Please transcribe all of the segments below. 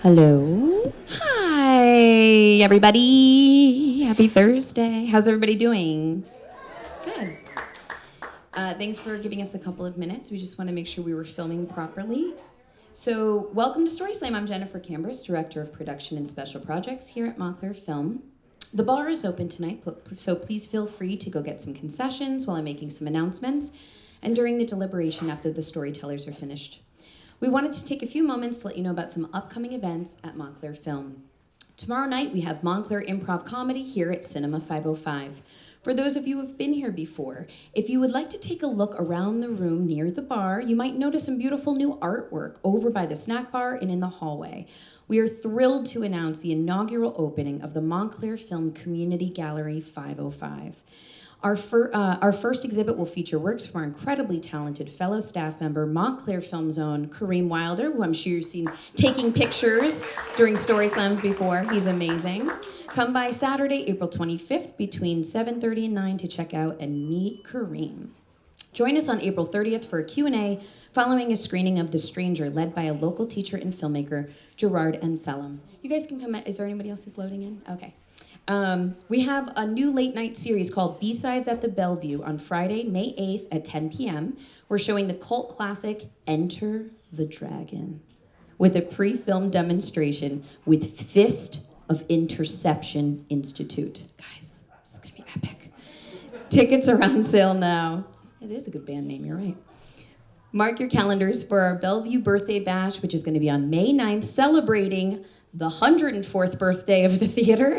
Hello. Hi, everybody. Happy Thursday. How's everybody doing? Good. Thanks for giving us a couple of minutes. We just want to make sure we were filming properly. So, welcome to StorySLAM. I'm Jennifer Cambers, Director of Production and Special Projects here at Montclair Film. The bar is open tonight, so please feel free to go get some concessions while I'm making some announcements and during the deliberation after the storytellers are finished. We wanted to take a few moments to let you know about some upcoming events at Montclair Film. Tomorrow night, we have Montclair Improv Comedy here at Cinema 505. For those of you who have been here before, if you would like to take a look around the room near the bar, you might notice some beautiful new artwork over by the snack bar and in the hallway. We are thrilled to announce the inaugural opening of the Montclair Film Community Gallery 505. Our first exhibit will feature works from our incredibly talented fellow staff member, Montclair Film Zone, Kareem Wilder, who I'm sure you've seen taking pictures during StorySLAMs before. He's amazing. Come by Saturday, April 25th between 7:30 and 9 to check out and meet Kareem. Join us on April 30th for a Q&A following a screening of The Stranger led by a local teacher and filmmaker, Gerard M. Selim. You guys can come in. Is there anybody else who's loading in? Okay. We have a new late night series called B-Sides at the Bellevue on Friday, May 8th at 10 p.m. We're showing the cult classic Enter the Dragon with a pre-film demonstration with Fist of Interception Institute. Guys, this is going to be epic. Tickets are on sale now. It is a good band name, you're right. Mark your calendars for our Bellevue Birthday Bash, which is going to be on May 9th, celebrating the 104th birthday of the theater.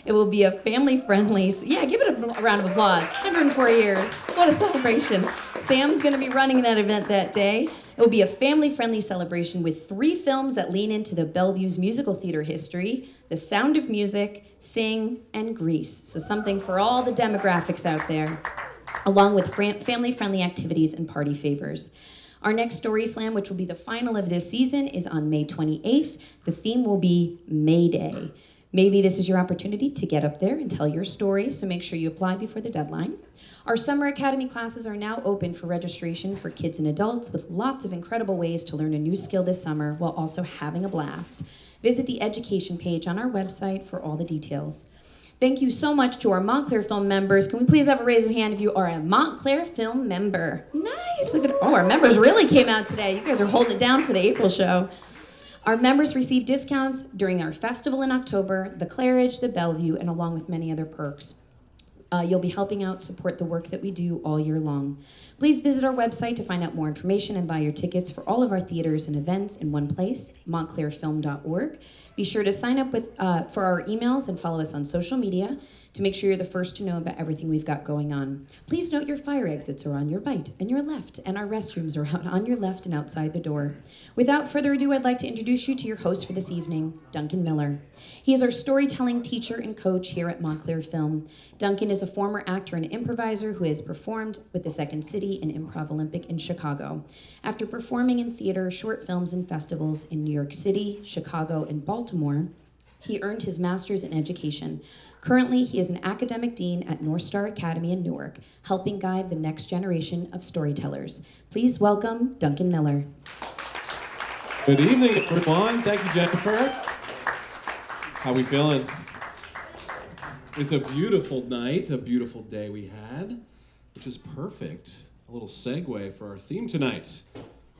It will be a family-friendly, give it a round of applause. 104 years, what a celebration. Sam's gonna be running that event that day. It will be a family-friendly celebration with 3 films that lean into the Bellevue's musical theater history, The Sound of Music, Sing, and Grease. So something for all the demographics out there, along with family-friendly activities and party favors. Our next StorySLAM, which will be the final of this season, is on May 28th. The theme will be May Day. Maybe this is your opportunity to get up there and tell your story, so make sure you apply before the deadline. Our Summer Academy classes are now open for registration for kids and adults with lots of incredible ways to learn a new skill this summer while also having a blast. Visit the education page on our website for all the details. Thank you so much to our Montclair Film members. Can we please have a raise of hand if you are a Montclair Film member? Nice. Look at our members really came out today. You guys are holding it down for the April show. Our members receive discounts during our festival in October, the Claridge, the Bellevue, and along with many other perks. You'll be helping out support the work that we do all year long. Please visit our website to find out more information and buy your tickets for all of our theaters and events in one place, montclairfilm.org. Be sure to sign up for our emails and follow us on social media to make sure you're the first to know about everything we've got going on. Please note your fire exits are on your right and your left, and our restrooms are out on your left and outside the door. Without further ado, I'd like to introduce you to your host for this evening, Duncan Miller. He is our storytelling teacher and coach here at Montclair Film. Duncan is a former actor and improviser who has performed with the Second City and Improv Olympic in Chicago. After performing in theater, short films, and festivals in New York City, Chicago, and Baltimore, he earned his master's in education. Currently, he is an academic dean at North Star Academy in Newark, helping guide the next generation of storytellers. Please welcome Duncan Miller. Good evening, everyone. Thank you, Jennifer. How we feeling? It's a beautiful night, a beautiful day we had, which is perfect. A little segue for our theme tonight,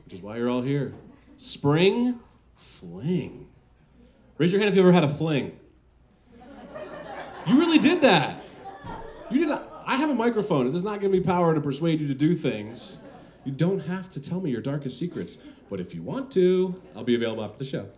which is why you're all here. Spring Fling. Raise your hand if you ever had a fling. You really did that. You did not. I have a microphone. It does not give me power to persuade you to do things. You don't have to tell me your darkest secrets, but if you want to, I'll be available after the show.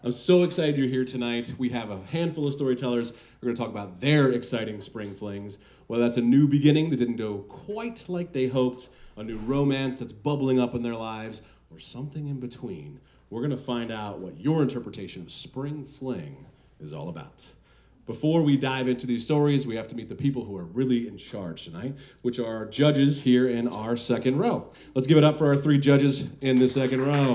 I'm so excited you're here tonight. We have a handful of storytellers who are going to talk about their exciting spring flings, whether that's a new beginning that didn't go quite like they hoped, a new romance that's bubbling up in their lives, or something in between. We're going to find out what your interpretation of spring fling is all about. Before we dive into these stories, we have to meet the people who are really in charge tonight, which are our judges here in our second row. Let's give it up for our 3 judges in the second row.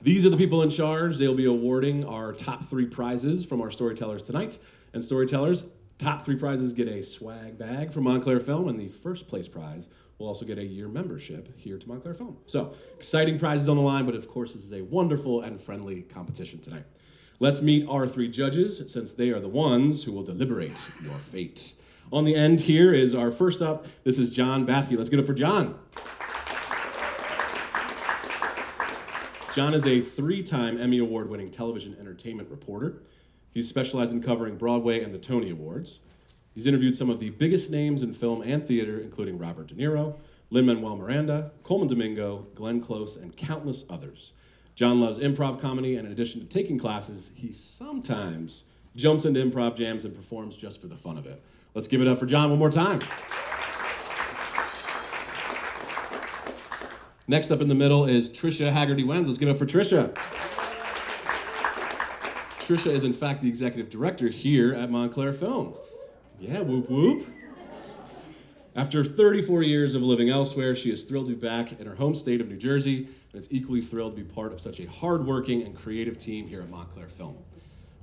These are the people in charge. They'll be awarding our top 3 prizes from our storytellers tonight. And storytellers, Top 3 prizes get a swag bag from Montclair Film, and the first place prize will also get a year membership here to Montclair Film. So, exciting prizes on the line, but of course this is a wonderful and friendly competition tonight. Let's meet our 3 judges, since they are the ones who will deliberate your fate. On the end here is our first up. This is John Bathke. Let's get it for John. John is a 3-time Emmy Award-winning television entertainment reporter. He's specialized in covering Broadway and the Tony Awards. He's interviewed some of the biggest names in film and theater, including Robert De Niro, Lin-Manuel Miranda, Coleman Domingo, Glenn Close, and countless others. John loves improv comedy, and in addition to taking classes, he sometimes jumps into improv jams and performs just for the fun of it. Let's give it up for John one more time. Next up in the middle is Trisha Haggerty-Wenz. Let's give it up for Trisha. Trisha is in fact the executive director here at Montclair Film. Yeah, whoop whoop. After 34 years of living elsewhere, she is thrilled to be back in her home state of New Jersey, and is equally thrilled to be part of such a hardworking and creative team here at Montclair Film.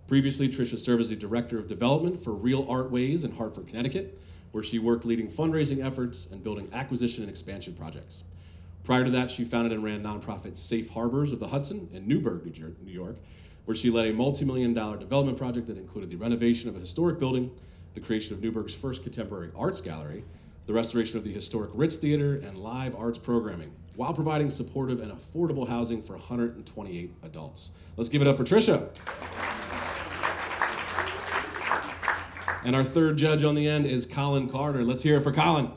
Previously, Trisha served as the director of development for Real Art Ways in Hartford, Connecticut, where she worked leading fundraising efforts and building acquisition and expansion projects. Prior to that, she founded and ran nonprofit Safe Harbors of the Hudson in Newburgh, New York, where she led a multi-million-dollar development project that included the renovation of a historic building, the creation of Newburgh's first contemporary arts gallery, the restoration of the historic Ritz Theater, and live arts programming, while providing supportive and affordable housing for 128 adults. Let's give it up for Trisha. And our third judge on the end is Colin Carter. Let's hear it for Colin.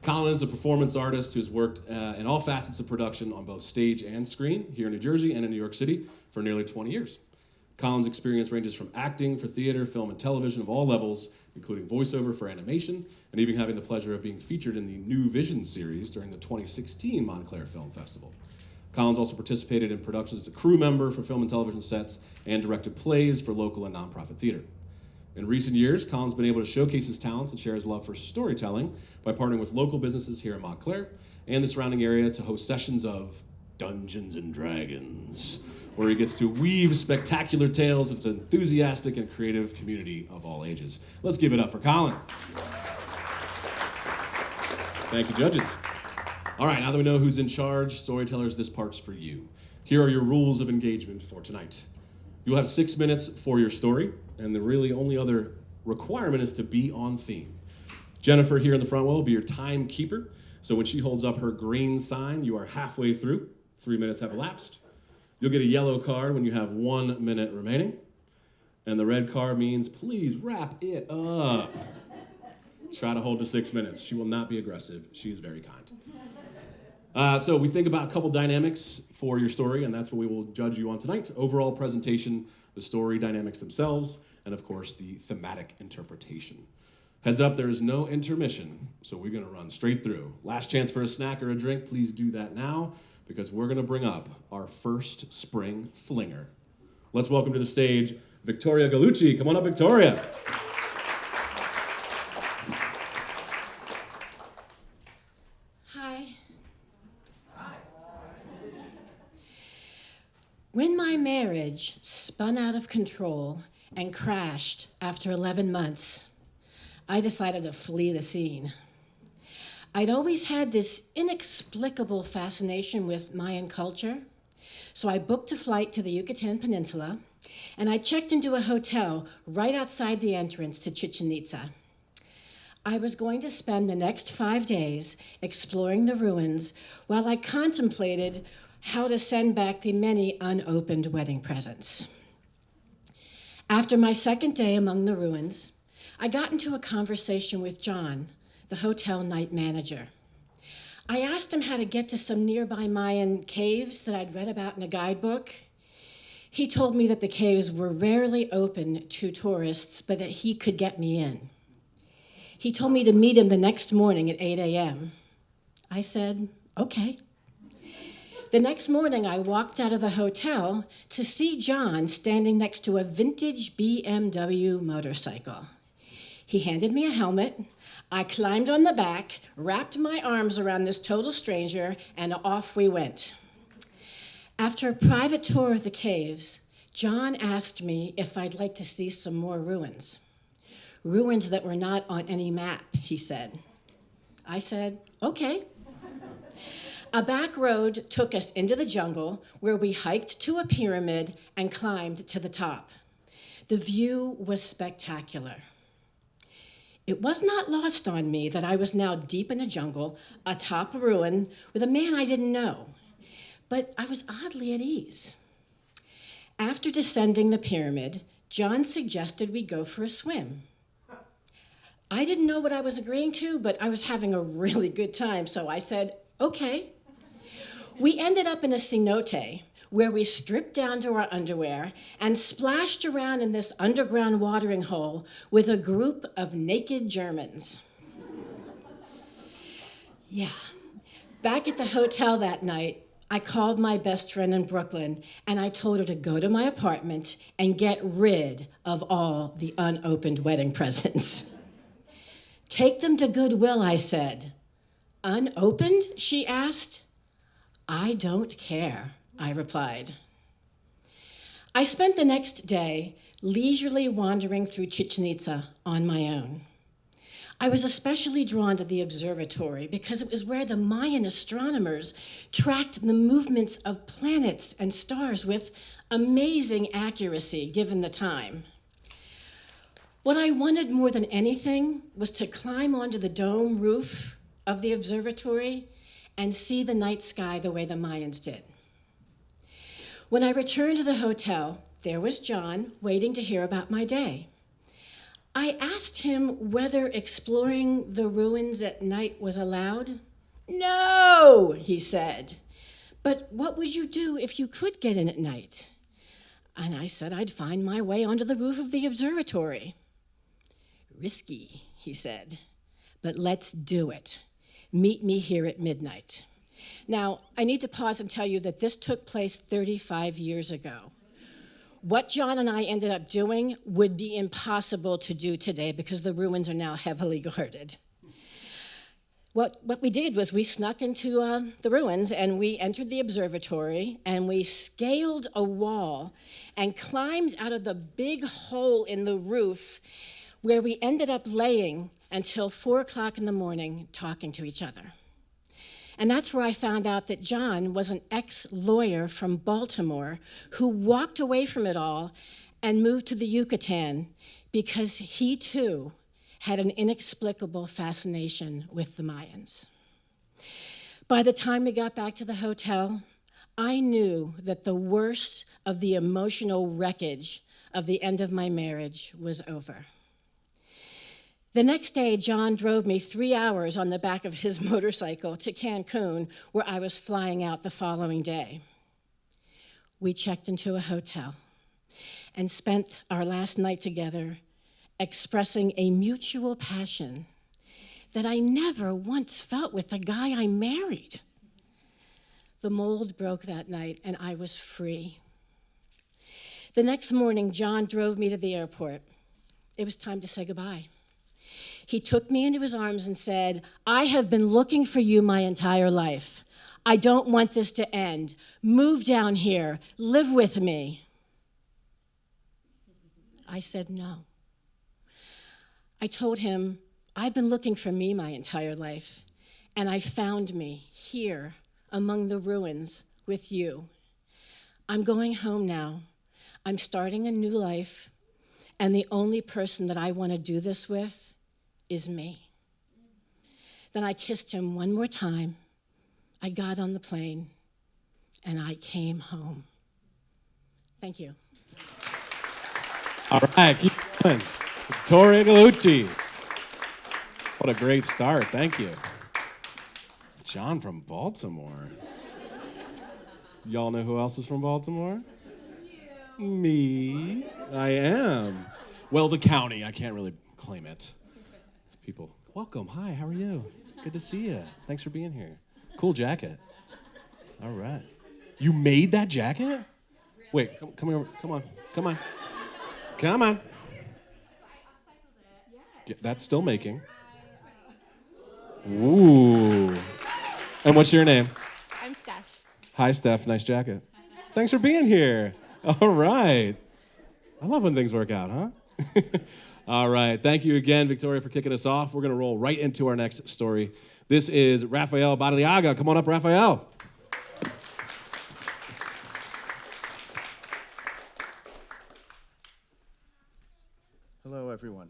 Colin is a performance artist who's worked in all facets of production on both stage and screen here in New Jersey and in New York City for nearly 20 years. Colin's experience ranges from acting for theater, film, and television of all levels, including voiceover for animation, and even having the pleasure of being featured in the New Vision series during the 2016 Montclair Film Festival. Colin's also participated in productions as a crew member for film and television sets and directed plays for local and nonprofit theater. In recent years, Colin's been able to showcase his talents and share his love for storytelling by partnering with local businesses here in Montclair and the surrounding area to host sessions of Dungeons and Dragons, where he gets to weave spectacular tales with an enthusiastic and creative community of all ages. Let's give it up for Colin. Thank you, judges. All right, now that we know who's in charge, storytellers, this part's for you. Here are your rules of engagement for tonight. You'll have 6 minutes for your story, and the really only other requirement is to be on theme. Jennifer here in the front row will be your timekeeper, so when she holds up her green sign, you are halfway through. 3 minutes have elapsed. You'll get a yellow card when you have 1 minute remaining, and the red card means please wrap it up. Try to hold to 6 minutes. She will not be aggressive. She's very kind. So we think about a couple dynamics for your story, and that's what we will judge you on tonight. Overall presentation, the story dynamics themselves, and of course, the thematic interpretation. Heads up, there is no intermission, so we're gonna run straight through. Last chance for a snack or a drink, please do that now, because we're gonna bring up our first spring flinger. Let's welcome to the stage, Victoria Gallucci. Come on up, Victoria. When my marriage spun out of control and crashed after 11 months, I decided to flee the scene. I'd always had this inexplicable fascination with Mayan culture, so I booked a flight to the Yucatan Peninsula, and I checked into a hotel right outside the entrance to Chichen Itza. I was going to spend the next 5 days exploring the ruins while I contemplated how to send back the many unopened wedding presents. After my second day among the ruins, I got into a conversation with John, the hotel night manager. I asked him how to get to some nearby Mayan caves that I'd read about in a guidebook. He told me that the caves were rarely open to tourists, but that he could get me in. He told me to meet him the next morning at 8 a.m. I said, okay. The next morning, I walked out of the hotel to see John standing next to a vintage BMW motorcycle. He handed me a helmet. I climbed on the back, wrapped my arms around this total stranger, and off we went. After a private tour of the caves, John asked me if I'd like to see some more ruins. Ruins that were not on any map, he said. I said, okay. A back road took us into the jungle where we hiked to a pyramid and climbed to the top. The view was spectacular. It was not lost on me that I was now deep in a jungle, atop a ruin, with a man I didn't know. But I was oddly at ease. After descending the pyramid, John suggested we go for a swim. I didn't know what I was agreeing to, but I was having a really good time, so I said, okay. We ended up in a cenote, where we stripped down to our underwear and splashed around in this underground watering hole with a group of naked Germans. Yeah. Back at the hotel that night, I called my best friend in Brooklyn, and I told her to go to my apartment and get rid of all the unopened wedding presents. Take them to Goodwill, I said. Unopened? She asked. I don't care, I replied. I spent the next day leisurely wandering through Chichen Itza on my own. I was especially drawn to the observatory because it was where the Mayan astronomers tracked the movements of planets and stars with amazing accuracy given the time. What I wanted more than anything was to climb onto the dome roof of the observatory and see the night sky the way the Mayans did. When I returned to the hotel, there was John waiting to hear about my day. I asked him whether exploring the ruins at night was allowed. No, he said. But what would you do if you could get in at night? And I said I'd find my way onto the roof of the observatory. Risky, he said, but let's do it. Meet me here at midnight. Now, I need to pause and tell you that this took place 35 years ago. What John and I ended up doing would be impossible to do today because the ruins are now heavily guarded. What we did was we snuck into the ruins and we entered the observatory and we scaled a wall and climbed out of the big hole in the roof where we ended up laying until 4 o'clock in the morning talking to each other. And that's where I found out that John was an ex-lawyer from Baltimore who walked away from it all and moved to the Yucatan because he too had an inexplicable fascination with the Mayans. By the time we got back to the hotel, I knew that the worst of the emotional wreckage of the end of my marriage was over. The next day, John drove me 3 hours on the back of his motorcycle to Cancun, where I was flying out the following day. We checked into a hotel and spent our last night together expressing a mutual passion that I never once felt with the guy I married. The mold broke that night, and I was free. The next morning, John drove me to the airport. It was time to say goodbye. He took me into his arms and said, I have been looking for you my entire life. I don't want this to end. Move down here. Live with me. I said no. I told him, I've been looking for me my entire life, and I found me here among the ruins with you. I'm going home now. I'm starting a new life, and the only person that I want to do this with is me. Then I kissed him one more time. I got on the plane, and I came home. Thank you. All right, keep going. Victoria Galucci. What a great start. Thank you. John from Baltimore. Y'all know who else is from Baltimore? You. Me. I am. Well, the county. I can't really claim it. People, welcome. Hi, how are you? Good to see you. Thanks for being here. Cool jacket. All right. You made that jacket? Wait, come here. Come on. Come on. Come on. Yeah, that's still making. Ooh. And what's your name? I'm Steph. Hi, Steph. Nice jacket. Thanks for being here. All right. I love when things work out, huh? All right. Thank you again, Victoria, for kicking us off. We're going to roll right into our next story. This is Rafael Badaliaga. Come on up, Rafael. Hello, everyone.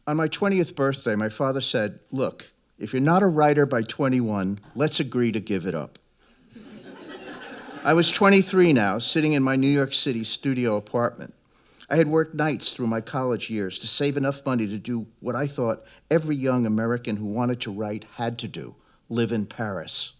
On my 20th birthday, my father said, "Look, if you're not a writer by 21, let's agree to give it up." I was 23 now, sitting in my New York City studio apartment. I had worked nights through my college years to save enough money to do what I thought every young American who wanted to write had to do: live in Paris.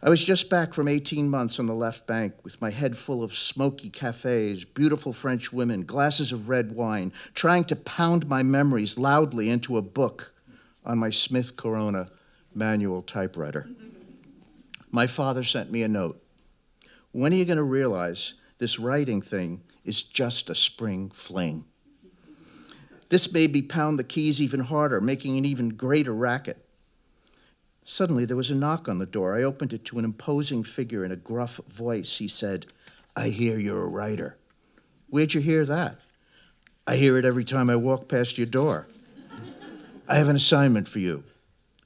I was just back from 18 months on the left bank with my head full of smoky cafes, beautiful French women, glasses of red wine, trying to pound my memories loudly into a book on my Smith Corona manual typewriter. My father sent me a note. "When are you going to realize this writing thing is just a spring fling?" This made me pound the keys even harder, making an even greater racket. Suddenly, there was a knock on the door. I opened it to an imposing figure in a gruff voice. He said, "I hear you're a writer." "Where'd you hear that?" "I hear it every time I walk past your door." "I have an assignment for you."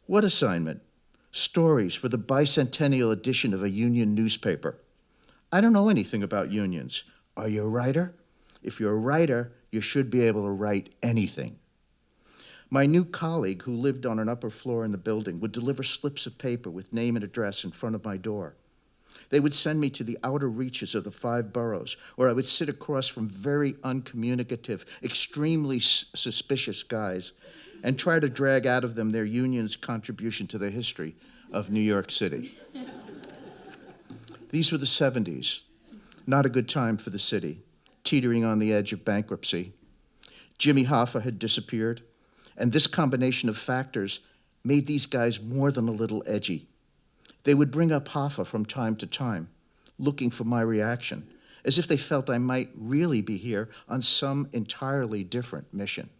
"What assignment?" "Stories for the bicentennial edition of a union newspaper." "I don't know anything about unions." "Are you a writer?" "If you're a writer, you should be able to write anything." My new colleague, who lived on an upper floor in the building, would deliver slips of paper with name and address in front of my door. They would send me to the outer reaches of the 5 boroughs, where I would sit across from very uncommunicative, extremely suspicious guys and try to drag out of them their union's contribution to the history of New York City. These were the 70s. Not a good time for the city, teetering on the edge of bankruptcy. Jimmy Hoffa had disappeared, and this combination of factors made these guys more than a little edgy. They would bring up Hoffa from time to time, looking for my reaction, as if they felt I might really be here on some entirely different mission.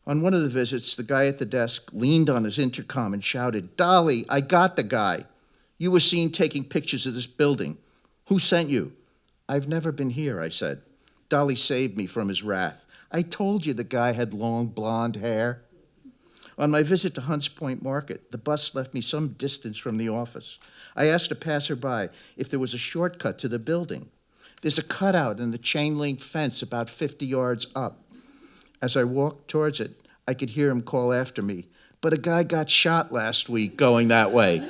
On one of the visits, the guy at the desk leaned on his intercom and shouted, "Dolly, I got the guy. You were seen taking pictures of this building. Who sent you?" "I've never been here," I said. Dolly saved me from his wrath. "I told you the guy had long blonde hair." On my visit to Hunts Point Market, the bus left me some distance from the office. I asked a passerby if there was a shortcut to the building. "There's a cutout in the chain link fence about 50 yards up." As I walked towards it, I could hear him call after me, "But a guy got shot last week going that way."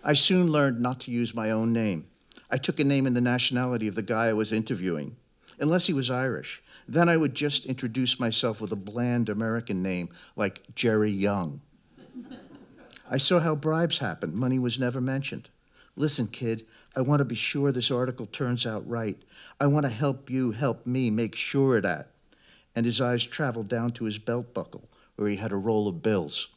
I soon learned not to use my own name. I took a name and the nationality of the guy I was interviewing, unless he was Irish. Then I would just introduce myself with a bland American name like Jerry Young. I saw how bribes happen. Money was never mentioned. "Listen, kid, I want to be sure this article turns out right. I want to help you help me make sure of that." And his eyes traveled down to his belt buckle, where he had a roll of bills.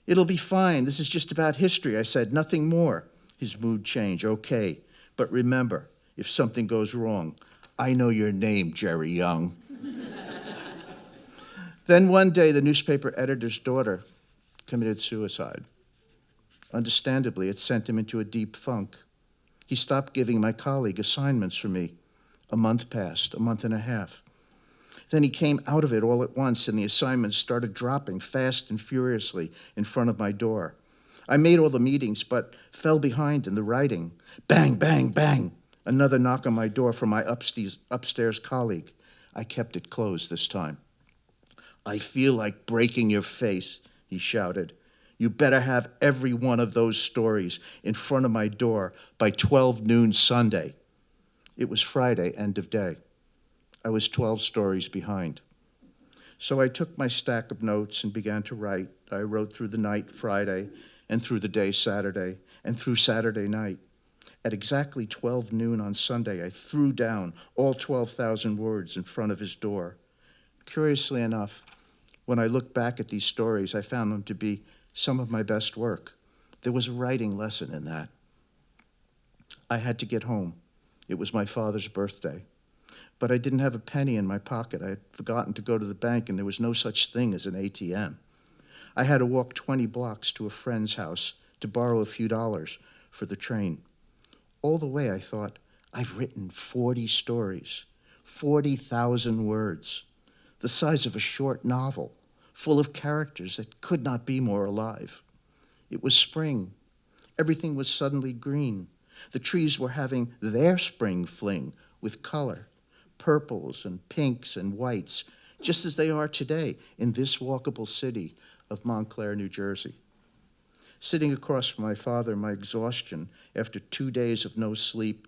"It'll be fine. This is just about history," I said. "Nothing more." His mood changed. "Okay, but remember, if something goes wrong, I know your name, Jerry Young." Then one day, the newspaper editor's daughter committed suicide. Understandably, it sent him into a deep funk. He stopped giving my colleague assignments for me. A month passed, a month and a half. Then he came out of it all at once, and the assignments started dropping fast and furiously in front of my door. I made all the meetings, but fell behind in the writing. Bang, bang, bang. Another knock on my door from my upstairs colleague. I kept it closed this time. "I feel like breaking your face," he shouted. "You better have every one of those stories in front of my door by 12 noon Sunday." It was Friday, end of day. I was 12 stories behind. So I took my stack of notes and began to write. I wrote through the night Friday and through the day Saturday and through Saturday night. At exactly 12 noon on Sunday, I threw down all 12,000 words in front of his door. Curiously enough, when I look back at these stories, I found them to be some of my best work. There was a writing lesson in that. I had to get home. It was my father's birthday. But I didn't have a penny in my pocket. I had forgotten to go to the bank, and there was no such thing as an ATM. I had to walk 20 blocks to a friend's house to borrow a few dollars for the train. All the way I thought, I've written 40 stories, 40,000 words, the size of a short novel, full of characters that could not be more alive. It was spring. Everything was suddenly green. The trees were having their spring fling with color, purples and pinks and whites, just as they are today in this walkable city of Montclair, New Jersey. Sitting across from my father, my exhaustion after 2 days of no sleep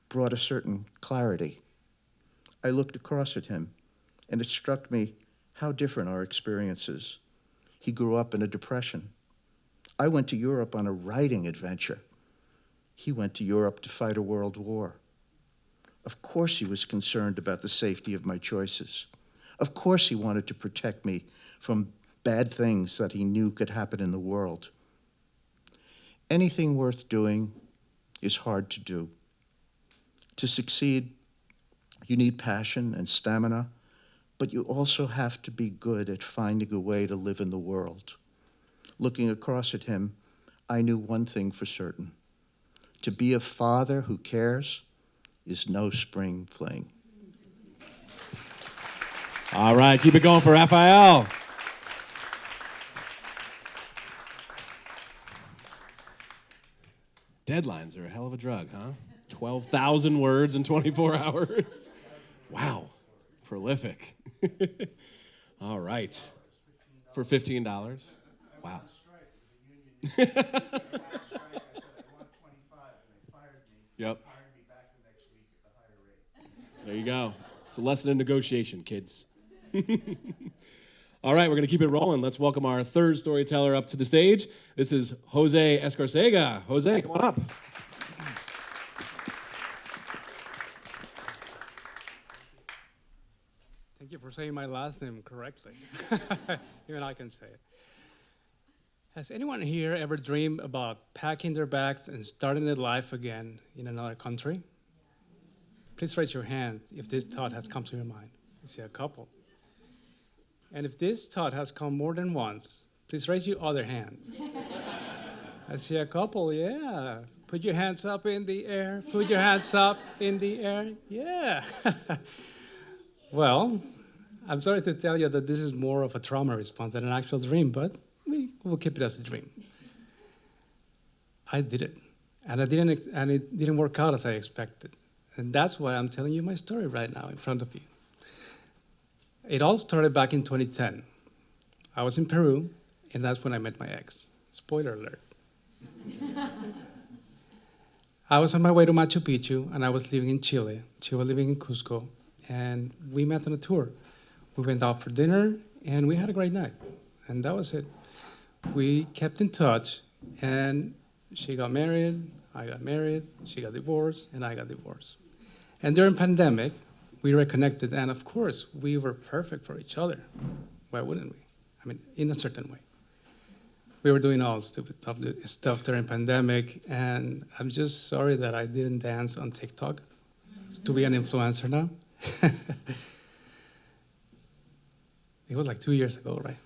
brought a certain clarity. I looked across at him, and it struck me how different our experiences. He grew up in a depression. I went to Europe on a writing adventure. He went to Europe to fight a world war. Of course he was concerned about the safety of my choices. Of course he wanted to protect me from bad things that he knew could happen in the world. Anything worth doing is hard to do. To succeed, you need passion and stamina, but you also have to be good at finding a way to live in the world. Looking across at him, I knew one thing for certain. To be a father who cares is no spring fling. All right, keep it going for Raphael. Deadlines are a hell of a drug, huh? 12,000 words in 24 hours. Wow, prolific. All right, for $15. Wow. Yep. There you go. It's a lesson in negotiation, kids. All right, we're going to keep it rolling. Let's welcome our third storyteller up to the stage. This is Jose Escarcega. Jose, come on up. Thank you for saying my last name correctly. Even I can say it. Has anyone here ever dreamed about packing their bags and starting their life again in another country? Please raise your hand if this thought has come to your mind. I see a couple. And if this thought has come more than once, please raise your other hand. I see a couple, yeah. Put your hands up in the air. Put your hands up in the air. Yeah. Well, I'm sorry to tell you that this is more of a trauma response than an actual dream, but we'll keep it as a dream. I did it, and it didn't work out as I expected. And that's why I'm telling you my story right now in front of you. It all started back in 2010. I was in Peru, and that's when I met my ex. Spoiler alert. I was on my way to Machu Picchu, and I was living in Chile. She was living in Cusco, and we met on a tour. We went out for dinner, and we had a great night. And that was it. We kept in touch, and she got married, I got married, she got divorced, and I got divorced. And during pandemic, we reconnected, and of course, we were perfect for each other. Why wouldn't we? I mean, in a certain way. We were doing all stupid stuff during pandemic, and I'm just sorry that I didn't dance on TikTok to be an influencer now. It was like 2 years ago, right?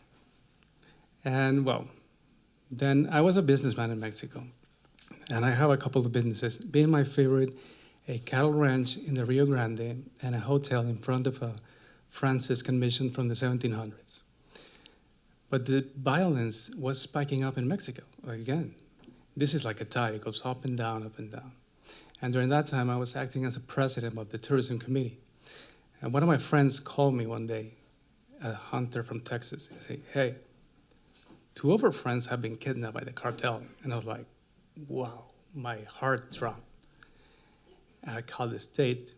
And well, then I was a businessman in Mexico, and I have a couple of businesses. Being my favorite, a cattle ranch in the Rio Grande and a hotel in front of a Franciscan mission from the 1700s. But the violence was spiking up in Mexico. Again, this is like a tide. It goes up and down, up and down. And during that time, I was acting as a president of the tourism committee. And one of my friends called me one day, a hunter from Texas. He said, hey, 2 of our friends have been kidnapped by the cartel. And I was like, wow, my heart dropped. And I called the state.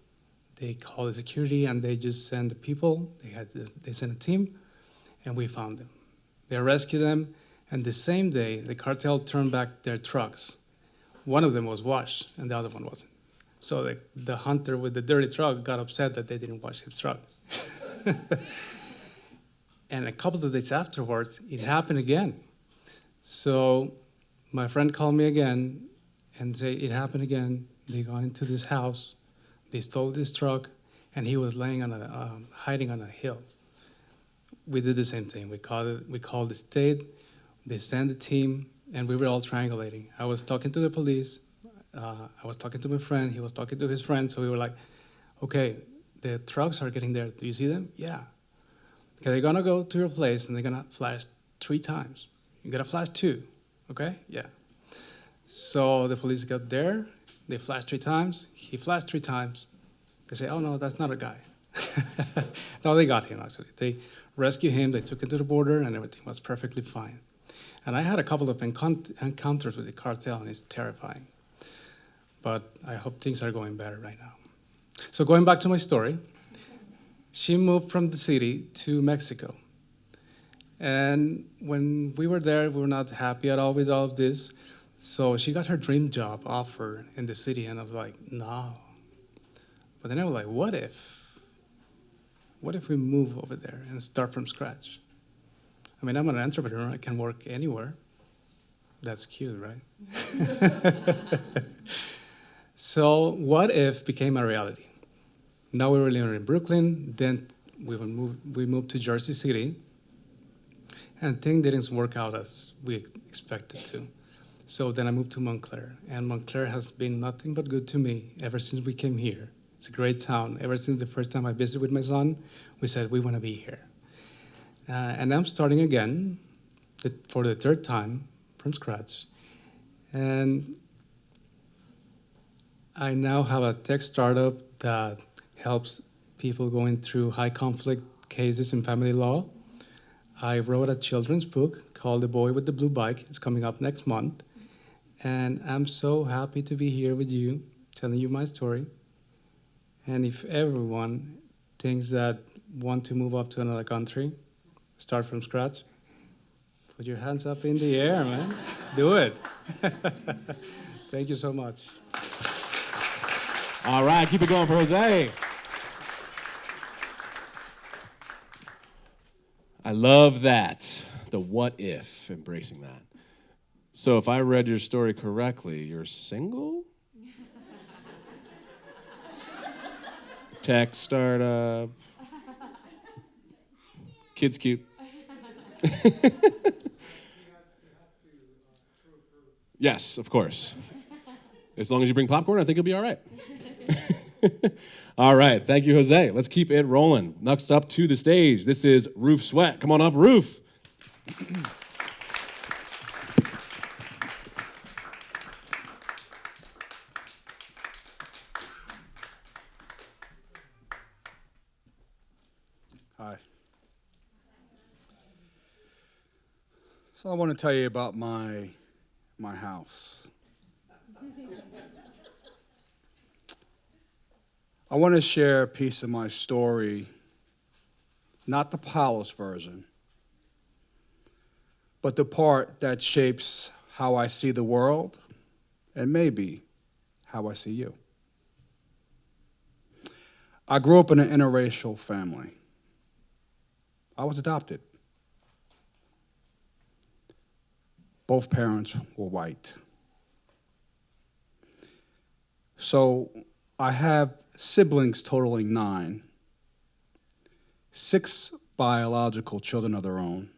They called the security, and they just sent the people. They sent a team, and we found them. They rescued them, and the same day, the cartel turned back their trucks. One of them was washed, and the other one wasn't. So the hunter with the dirty truck got upset that they didn't wash his truck. And a couple of days afterwards, it happened again. So my friend called me again and said, it happened again. They got into this house, they stole this truck, and he was laying on hiding on a hill. We did the same thing. We called the state. They sent a team, and we were all triangulating. I was talking to the police. I was talking to my friend. He was talking to his friend. So we were like, okay, the trucks are getting there. Do you see them? Yeah. Okay, they're going to go to your place, and they're going to flash 3 times. You got to flash 2. Okay? Yeah. So the police got there. They flashed 3 times. He flashed 3 times. They say, oh, no, that's not a guy. No, they got him, actually. They rescued him. They took him to the border, and everything was perfectly fine. And I had a couple of encounters with the cartel, and it's terrifying. But I hope things are going better right now. So going back to my story, she moved from the city to Mexico. And when we were there, we were not happy at all with all of this. So she got her dream job offer in the city, and I was like, no. But then I was like, what if? What if we move over there and start from scratch? I mean, I'm an entrepreneur. I can work anywhere. That's cute, right? So what if became a reality? Now we were living in Brooklyn. Then we moved to Jersey City. And things didn't work out as we expected to. So then I moved to Montclair. And Montclair has been nothing but good to me ever since we came here. It's a great town. Ever since the first time I visited with my son, we said, we want to be here. And I'm starting again for the 3rd time from scratch. And I now have a tech startup that helps people going through high conflict cases in family law. I wrote a children's book called The Boy with the Blue Bike. It's coming up next month. And I'm so happy to be here with you, telling you my story. And if everyone thinks that want to move up to another country, start from scratch, put your hands up in the air, man. Do it. Thank you so much. All right, keep it going for Jose. I love that. The what if, embracing that. So if I read your story correctly, you're single? Tech startup. Kid's cute. Yes, of course. As long as you bring popcorn, I think you'll be all right. All right, thank you, Jose. Let's keep it rolling. Next up to the stage, this is Roof Sweat. Come on up, Roof. Hi. So I want to tell you about my house. I want to share a piece of my story, not the polished version, but the part that shapes how I see the world and maybe how I see you. I grew up in an interracial family. I was adopted. Both parents were white. So I have siblings totaling 9, 6 biological children of their own,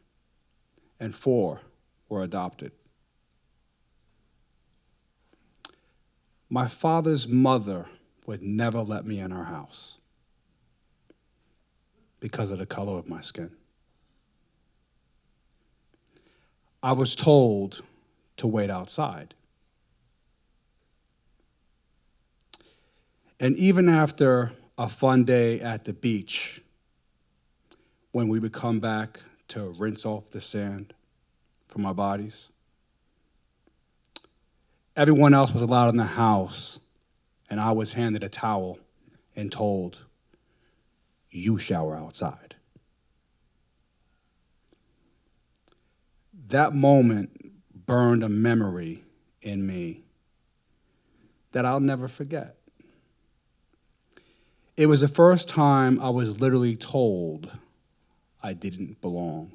and 4 were adopted. My father's mother would never let me in her house because of the color of my skin. I was told to wait outside. And even after a fun day at the beach, when we would come back to rinse off the sand from our bodies, everyone else was allowed in the house, and I was handed a towel and told, you shower outside. That moment burned a memory in me that I'll never forget. It was the first time I was literally told I didn't belong,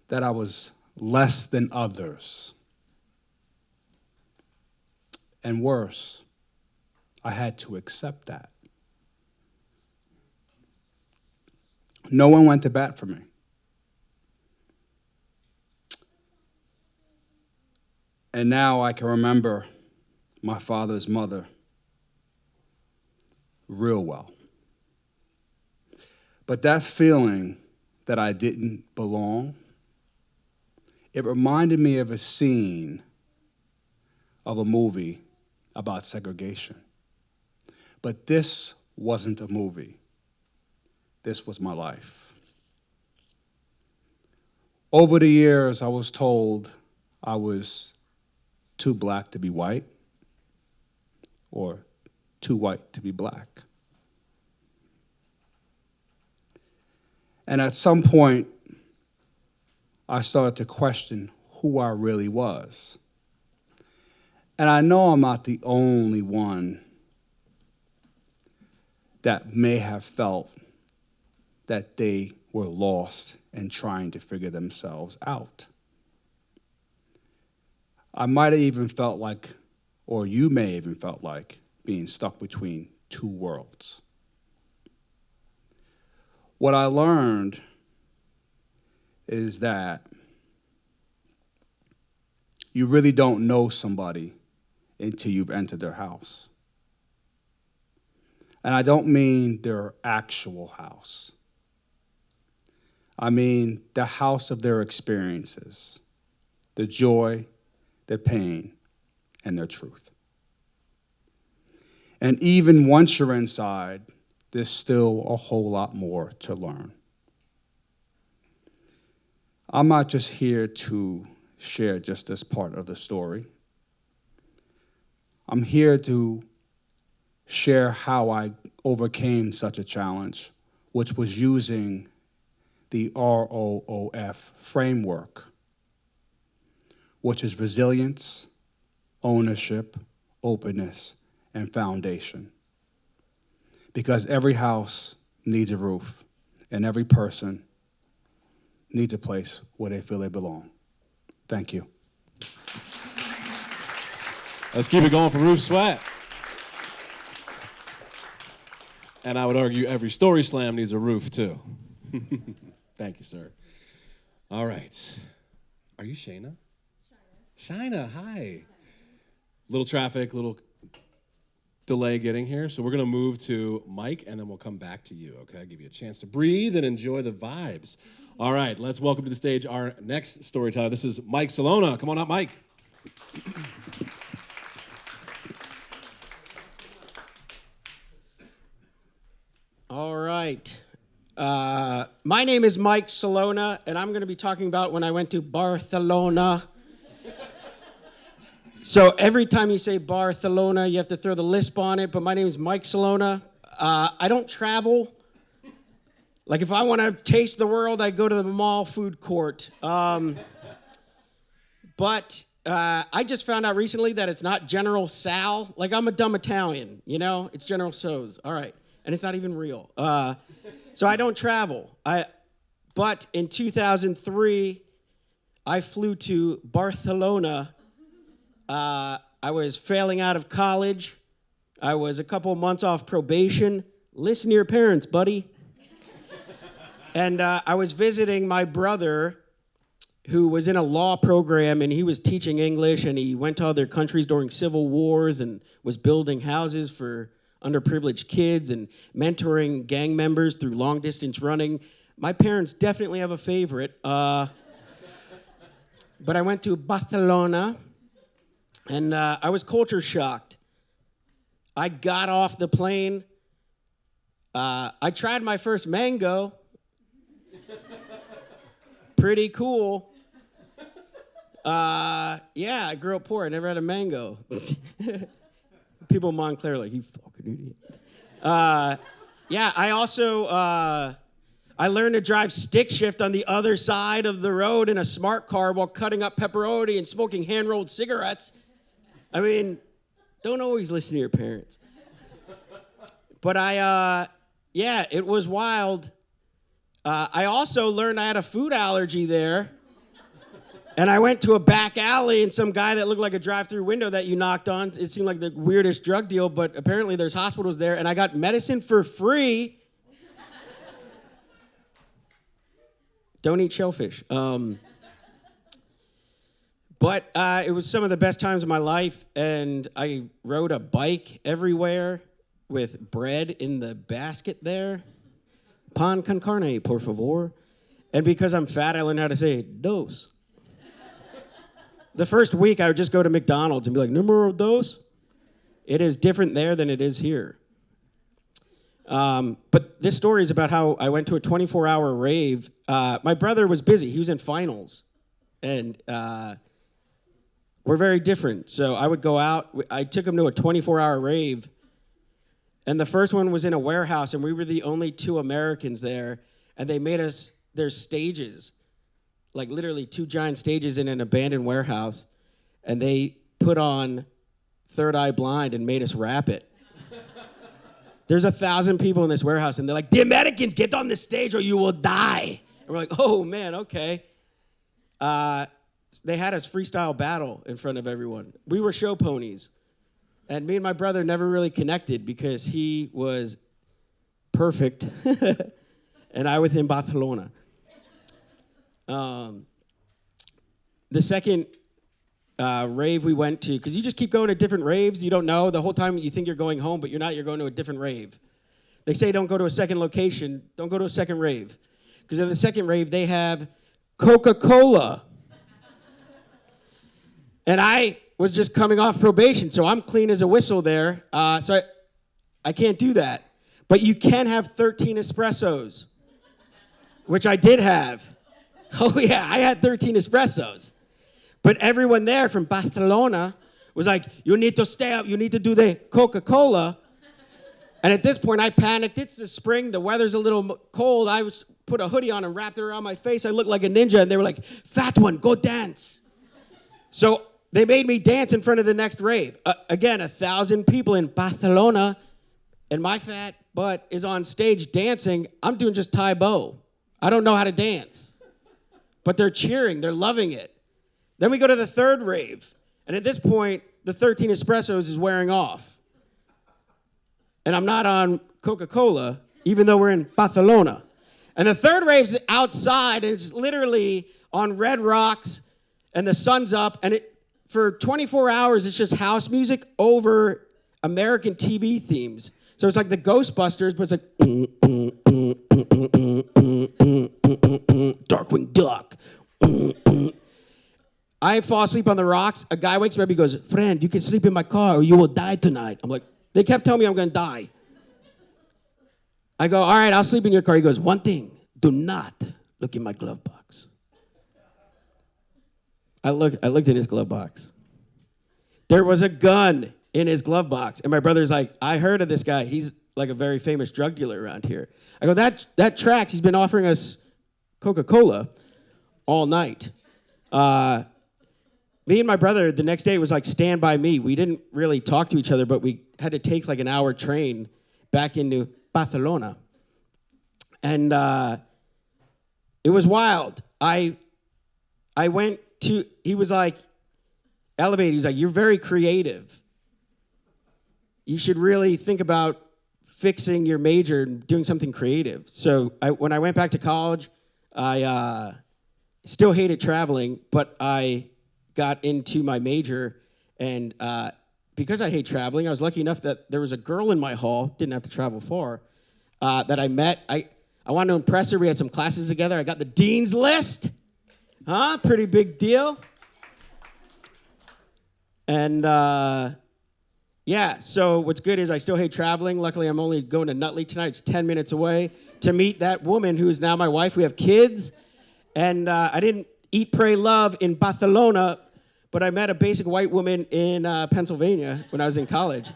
that I was less than others. And worse, I had to accept that. No one went to bat for me. And now I can remember my father's mother real well. But that feeling that I didn't belong, it reminded me of a scene of a movie about segregation. But this wasn't a movie. This was my life. Over the years, I was told I was too black to be white or too white to be black. And at some point, I started to question who I really was. And I know I'm not the only one that may have felt that they were lost and trying to figure themselves out. I might have even felt like, or you may have even felt like, being stuck between two worlds. What I learned is that you really don't know somebody until you've entered their house. And I don't mean their actual house. I mean the house of their experiences, the joy, the pain, and their truth. And even once you're inside, there's still a whole lot more to learn. I'm not just here to share just this part of the story. I'm here to share how I overcame such a challenge, which was using the ROOF framework, which is resilience, ownership, openness, and foundation. Because every house needs a roof, and every person needs a place where they feel they belong. Thank you. Let's keep it going for Roof Sweat. And I would argue every StorySLAM needs a roof, too. Thank you, sir. All right. Are you Shayna? Shayna, hi. Little traffic, little delay getting here. So we're going to move to Mike, and then we'll come back to you, okay? Give you a chance to breathe and enjoy the vibes. All right, let's welcome to the stage our next storyteller. This is Mike Salona. Come on up, Mike. All right. My name is Mike Salona, and I'm going to be talking about when I went to Barcelona. So every time you say Barcelona, you have to throw the lisp on it, but my name is Mike Salona. I don't travel. Like if I want to taste the world, I go to the mall food court. But I just found out recently that it's not General Sal. Like I'm a dumb Italian, you know? It's General So's. All right. And it's not even real. So I don't travel. But in 2003, I flew to Barcelona. I was failing out of college. I was a couple months off probation. Listen to your parents, buddy. And I was visiting my brother, who was in a law program, and he was teaching English, and he went to other countries during civil wars and was building houses for underprivileged kids and mentoring gang members through long-distance running. My parents definitely have a favorite. But I went to Barcelona, and I was culture shocked. I got off the plane. I tried my first mango. Pretty cool. Yeah, I grew up poor. I never had a mango. People in Montclair are like, you fucking idiot. Yeah, I also, I learned to drive stick shift on the other side of the road in a smart car while cutting up pepperoni and smoking hand-rolled cigarettes. I mean, don't always listen to your parents. But yeah, it was wild. I also learned I had a food allergy there. And I went to a back alley, and some guy that looked like a drive-through window that you knocked on, it seemed like the weirdest drug deal, but apparently there's hospitals there, and I got medicine for free. Don't eat shellfish. But it was some of the best times of my life, and I rode a bike everywhere with bread in the basket there. Pan con carne, por favor. And because I'm fat, I learned how to say dos. The first week, I would just go to McDonald's and be like, numero dos? It is different there than it is here. But this story is about how I went to a 24-hour rave. My brother was busy. He was in finals. And we're very different. So I would go out. I took him to a 24-hour rave. And the first one was in a warehouse, and we were the only 2 Americans there. And they made us, there's stages, like literally 2 giant stages in an abandoned warehouse. And they put on Third Eye Blind and made us rap it. There's 1,000 people in this warehouse, and they're like, the Americans, get on the stage or you will die. And we're like, oh, man, okay. They had us freestyle battle in front of everyone. We were show ponies. And me and my brother never really connected because he was perfect, and I with him Barcelona. The second rave we went to, because you just keep going to different raves, you don't know. The whole time you think you're going home, but you're not. You're going to a different rave. They say don't go to a second location. Don't go to a second rave. Because in the second rave, they have Coca-Cola. And I was just coming off probation, so I'm clean as a whistle there. So I can't do that. But you can have 13 espressos, which I did have. Oh, yeah, I had 13 espressos. But everyone there from Barcelona was like, you need to stay up. You need to do the Coca-Cola. And at this point, I panicked. It's the spring. The weather's a little cold. I put a hoodie on and wrapped it around my face. I looked like a ninja. And they were like, fat one, go dance. So they made me dance in front of the next rave. Again, 1,000 people in Barcelona, and my fat butt is on stage dancing. I'm doing just Tae Bo. I don't know how to dance. But they're cheering. They're loving it. Then we go to the third rave. And at this point, the 13 espressos is wearing off. And I'm not on Coca-Cola, even though we're in Barcelona. And the third rave's outside, and it's literally on red rocks, and the sun's up, and for 24 hours, it's just house music over American TV themes. So it's like the Ghostbusters, but it's like Darkwing Duck. I fall asleep on the rocks. A guy wakes me up. He goes, friend, you can sleep in my car or you will die tonight. I'm like, they kept telling me I'm going to die. I go, all right, I'll sleep in your car. He goes, one thing, do not look in my glove box. I looked in his glove box. There was a gun in his glove box. And my brother's like, I heard of this guy. He's like a very famous drug dealer around here. I go, that tracks. He's been offering us Coca-Cola all night. Me and my brother, the next day, was like, stand by me. We didn't really talk to each other, but we had to take like an hour train back into Barcelona. And it was wild. I went to, he was like, elevated. He's like, you're very creative. You should really think about fixing your major and doing something creative. So when I went back to college, I still hated traveling, but I got into my major, and because I hate traveling, I was lucky enough that there was a girl in my hall, didn't have to travel far, that I met. I wanted to impress her. We had some classes together. I got the dean's list. Pretty big deal. And yeah, so what's good is I still hate traveling. Luckily, I'm only going to Nutley tonight. It's 10 minutes away to meet that woman who is now my wife. We have kids. And I didn't eat, pray, love in Barcelona, but I met a basic white woman in Pennsylvania when I was in college.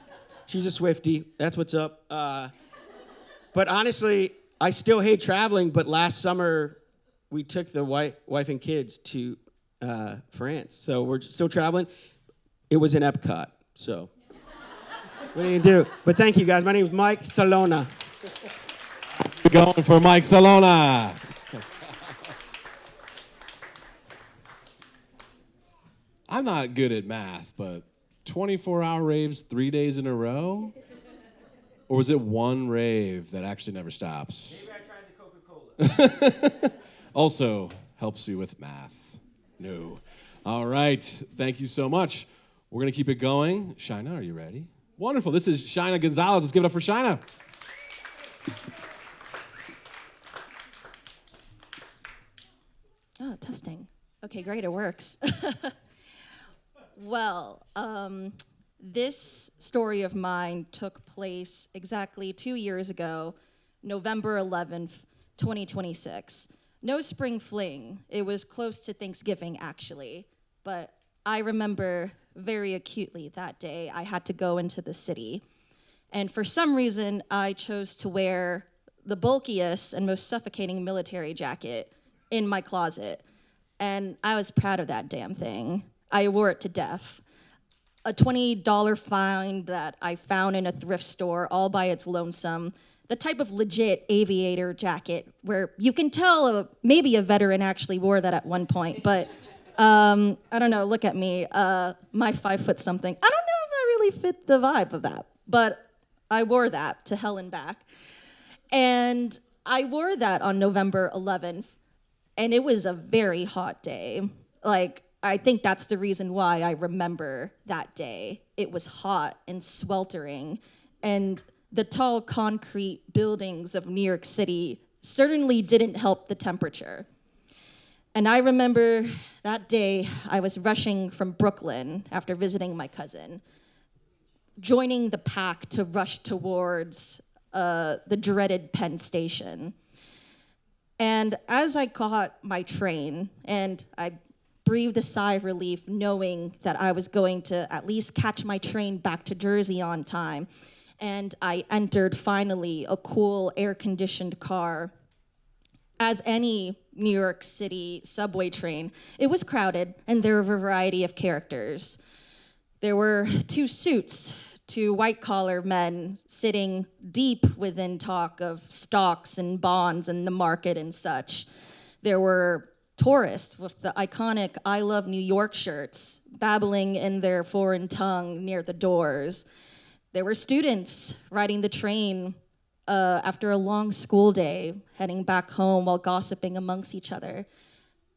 She's a Swiftie. That's what's up. But honestly, I still hate traveling, but last summer, we took the wife and kids to France. So we're still traveling. It was in Epcot, so what are you gonna do? But thank you, guys. My name is Mike Salona. We're going for Mike Salona. I'm not good at math, but 24-hour raves 3 days in a row? Or was it one rave that actually never stops? Maybe I tried the Coca-Cola. Also helps you with math. No. All right. Thank you so much. We're going to keep it going. Shina, are you ready? Wonderful. This is Shina Gonzalez. Let's give it up for Shina. Oh, testing. Okay, great, it works. Well, this story of mine took place exactly 2 years ago, November 11th, 2026. No spring fling. It was close to Thanksgiving, actually. But I remember very acutely that day I had to go into the city. And for some reason, I chose to wear the bulkiest and most suffocating military jacket in my closet. And I was proud of that damn thing. I wore it to death. A $20 find that I found in a thrift store all by its lonesome. The type of legit aviator jacket where you can tell maybe a veteran actually wore that at one point, but I don't know, look at me, my 5 foot something. I don't know if I really fit the vibe of that, but I wore that to hell and back. And I wore that on November 11th, and it was a very hot day. Like, I think that's the reason why I remember that day. It was hot and sweltering, and the tall concrete buildings of New York City certainly didn't help the temperature. And I remember that day I was rushing from Brooklyn after visiting my cousin, joining the pack to rush towards the dreaded Penn Station. And as I caught my train, and I breathed a sigh of relief knowing that I was going to at least catch my train back to Jersey on time, and I entered finally a cool air-conditioned car. As any New York City subway train, it was crowded, and there were a variety of characters. There were 2 suits, 2 white-collar men sitting deep within talk of stocks and bonds and the market and such. There were tourists with the iconic I Love New York shirts, babbling in their foreign tongue near the doors. There were students riding the train after a long school day, heading back home while gossiping amongst each other.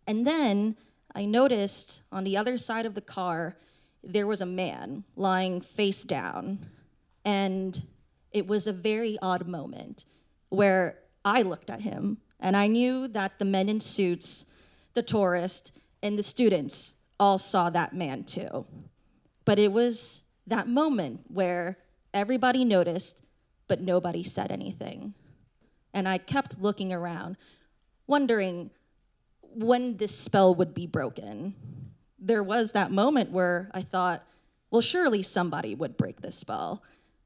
And then I noticed on the other side of the car, there was a man lying face down. And it was a very odd moment where I looked at him and I knew that the men in suits, the tourists, and the students all saw that man too. But it was that moment where everybody noticed, but nobody said anything. And I kept looking around, wondering when this spell would be broken. There was that moment where I thought, well, surely somebody would break this spell.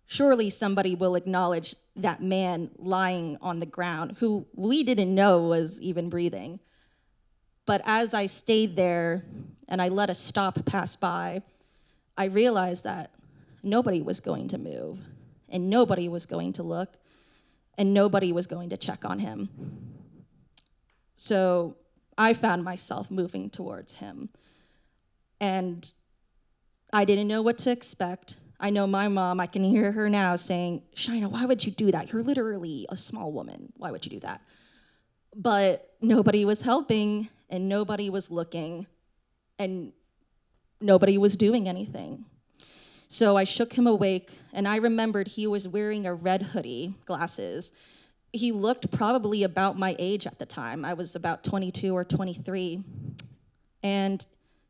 Surely somebody will acknowledge that man lying on the ground, who we didn't know was even breathing. But as I stayed there and I let a stop pass by, I realized that nobody was going to move, and nobody was going to look, and nobody was going to check on him. So I found myself moving towards him. And I didn't know what to expect. I know my mom, I can hear her now saying, Shina, why would you do that? You're literally a small woman. Why would you do that? But nobody was helping, and nobody was looking, and nobody was doing anything. So I shook him awake, and I remembered he was wearing a red hoodie, glasses. He looked probably about my age at the time. I was about 22 or 23. And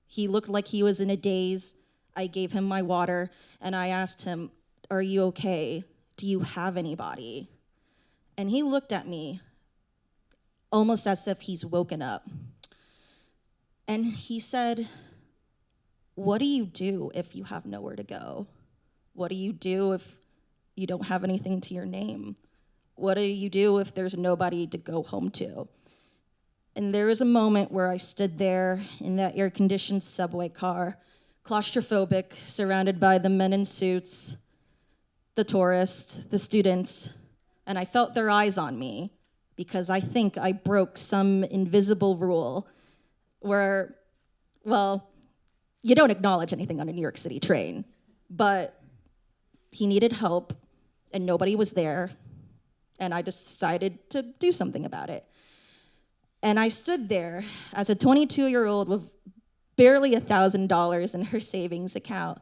he looked like he was in a daze. I gave him my water, and I asked him, are you okay? Do you have anybody? And he looked at me almost as if he's woken up. And he said, what do you do if you have nowhere to go? What do you do if you don't have anything to your name? What do you do if there's nobody to go home to? And there was a moment where I stood there in that air-conditioned subway car, claustrophobic, surrounded by the men in suits, the tourists, the students, and I felt their eyes on me because I think I broke some invisible rule where, well, you don't acknowledge anything on a New York City train, but he needed help and nobody was there, and I decided to do something about it. And I stood there as a 22-year-old with barely $1,000 in her savings account.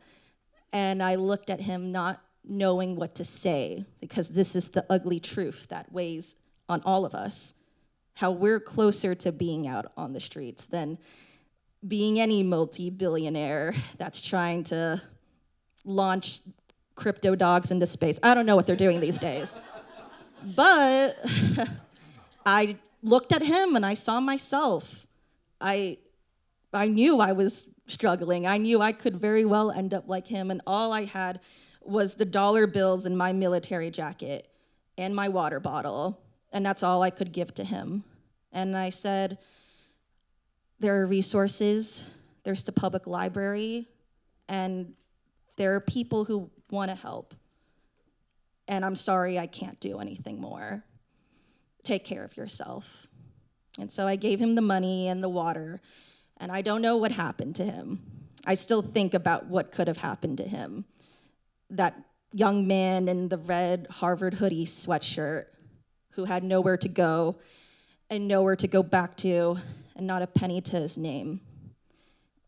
And I looked at him not knowing what to say, because this is the ugly truth that weighs on all of us, how we're closer to being out on the streets than being any multi-billionaire that's trying to launch crypto dogs into space. I don't know what they're doing these days. But I looked at him and I saw myself. I knew I was struggling. I knew I could very well end up like him, and all I had was the dollar bills in my military jacket and my water bottle, and that's all I could give to him. And I said, there are resources, there's the public library, and there are people who want to help. And I'm sorry I can't do anything more. Take care of yourself. And so I gave him the money and the water, and I don't know what happened to him. I still think about what could have happened to him. That young man in the red Harvard hoodie sweatshirt who had nowhere to go and nowhere to go back to and not a penny to his name.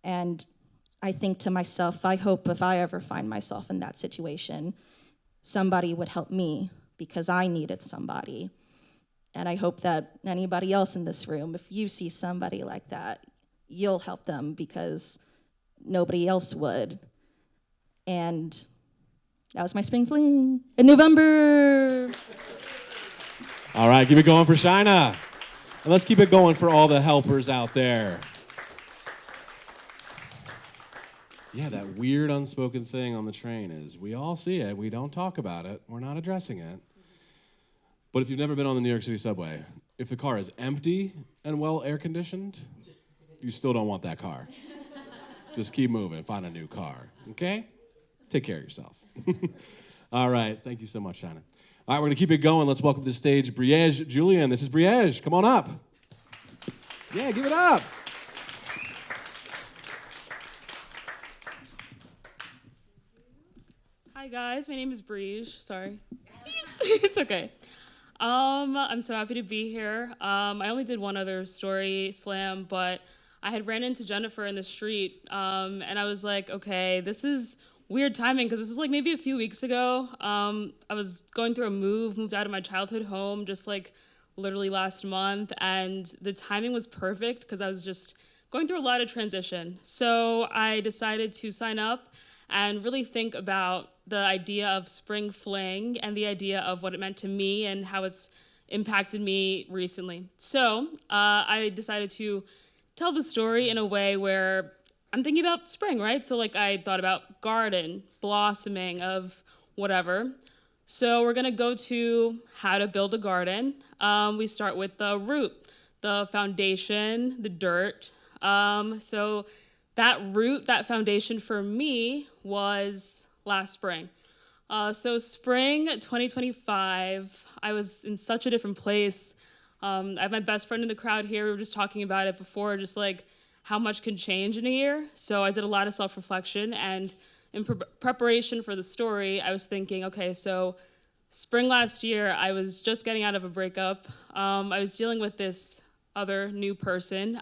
And I think to myself, I hope if I ever find myself in that situation, somebody would help me because I needed somebody. And I hope that anybody else in this room, if you see somebody like that, you'll help them because nobody else would. And that was my spring fling in November. All right, keep it going for Shina. And let's keep it going for all the helpers out there. Yeah, that weird unspoken thing on the train is we all see it. We don't talk about it. We're not addressing it. But if you've never been on the New York City subway, if the car is empty and well air-conditioned, you still don't want that car. Just keep moving. Find a new car, okay? Take care of yourself. All right. Thank you so much, Shannon. All right, we're going to keep it going. Let's welcome to the stage Briege Julian. This is Briege. Come on up. Yeah, give it up. Hi, guys. My name is Briege. Sorry. It's okay. I'm so happy to be here. I only did one other story slam, but I had ran into Jennifer in the street, and I was like, okay, this is weird timing, because this was like maybe a few weeks ago. I was going through a moved out of my childhood home just like literally last month, and the timing was perfect because I was just going through a lot of transition. So I decided to sign up and really think about the idea of spring fling and the idea of what it meant to me and how it's impacted me recently. So I decided to tell the story in a way where I'm thinking about spring, right? So like I thought about garden, blossoming of whatever. So we're gonna go to how to build a garden. We start with the root, the foundation, the dirt. So that root, that foundation for me was last spring. So spring 2025, I was in such a different place. I have my best friend in the crowd here. We were just talking about it before, just like how much can change in a year. So I did a lot of self-reflection, and in preparation for the story, I was thinking, okay, so spring last year, I was just getting out of a breakup. I was dealing with this other new person,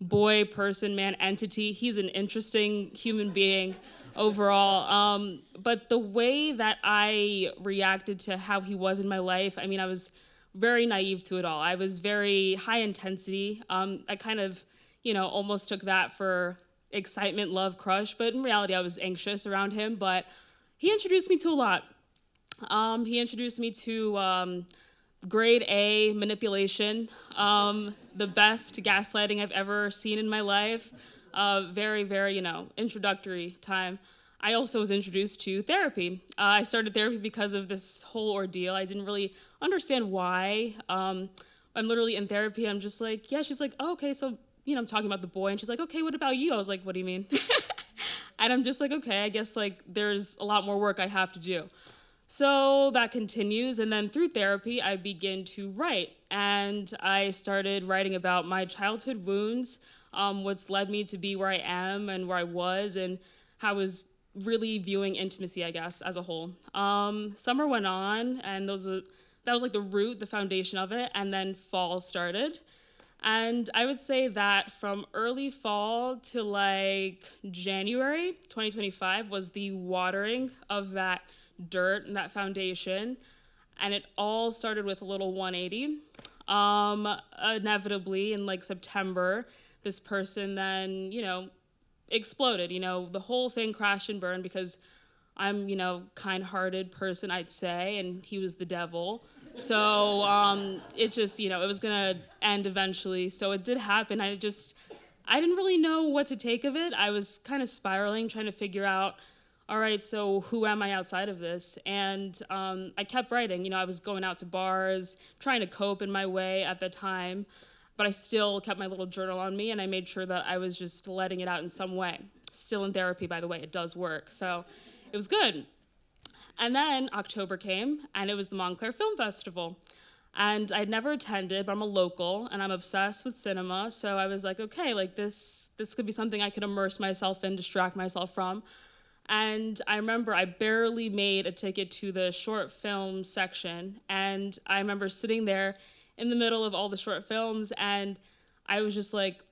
boy, person, man, entity. He's an interesting human being overall. But the way that I reacted to how he was in my life, I mean, I was very naive to it all. I was very high intensity. I kind of, almost took that for excitement, love, crush, but in reality, I was anxious around him. But he introduced me to a lot. He introduced me to grade A manipulation, the best gaslighting I've ever seen in my life. Very, very, introductory time. I also was introduced to therapy. I started therapy because of this whole ordeal. I didn't really understand why. I'm literally in therapy. I'm just like, yeah. She's like, oh, okay, so, I'm talking about the boy. And she's like, okay, what about you? I was like, what do you mean? And I'm just like, okay, I guess like there's a lot more work I have to do. So that continues, and then through therapy, I begin to write, and I started writing about my childhood wounds, what's led me to be where I am and where I was, and how I was really viewing intimacy, I guess, as a whole. Summer went on, and that was like the root, the foundation of it, and then fall started. And I would say that from early fall to like January 2025 was the watering of that dirt and that foundation. And it all started with a little 180. Inevitably, in like September, this person then, exploded. The whole thing crashed and burned because I'm, kind-hearted person, I'd say, and he was the devil. So it just, it was gonna end eventually. So it did happen. I didn't really know what to take of it. I was kind of spiraling, trying to figure out, all right, so who am I outside of this? And I kept writing. I was going out to bars, trying to cope in my way at the time, but I still kept my little journal on me, and I made sure that I was just letting it out in some way. Still in therapy, by the way. It does work. So it was good. And then October came, and it was the Montclair Film Festival. And I'd never attended, but I'm a local, and I'm obsessed with cinema. So I was like, okay, like this could be something I could immerse myself in, distract myself from. And I remember I barely made a ticket to the short film section. And I remember sitting there in the middle of all the short films, and I was just like,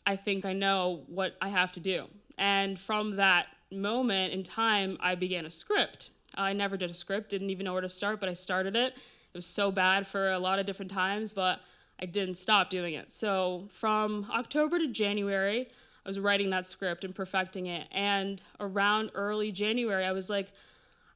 I think I know what I have to do. And from that moment in time, I began a script. I never did a script, didn't even know where to start, but I started it. It was so bad for a lot of different times, but I didn't stop doing it. So from October to January, I was writing that script and perfecting it. And around early January, I was like,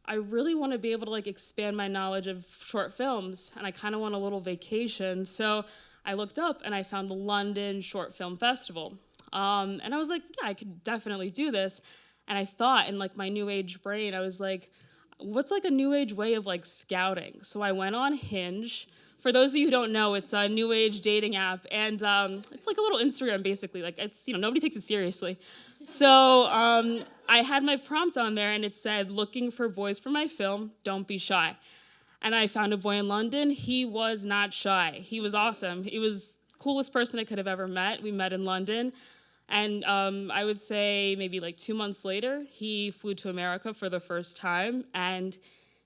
I really want to be able to like expand my knowledge of short films, and I kind of want a little vacation. So I looked up and I found the London Short Film Festival. And I was like, yeah, I could definitely do this. And I thought in like my new age brain, I was like, what's like a new age way of like scouting? So I went on Hinge. For those of you who don't know, it's a new age dating app, and it's like a little Instagram basically. Like it's, nobody takes it seriously. So I had my prompt on there, and it said, looking for boys for my film, don't be shy. And I found a boy in London. He was not shy. He was awesome. He was the coolest person I could have ever met. We met in London. And I would say maybe like 2 months later, he flew to America for the first time, and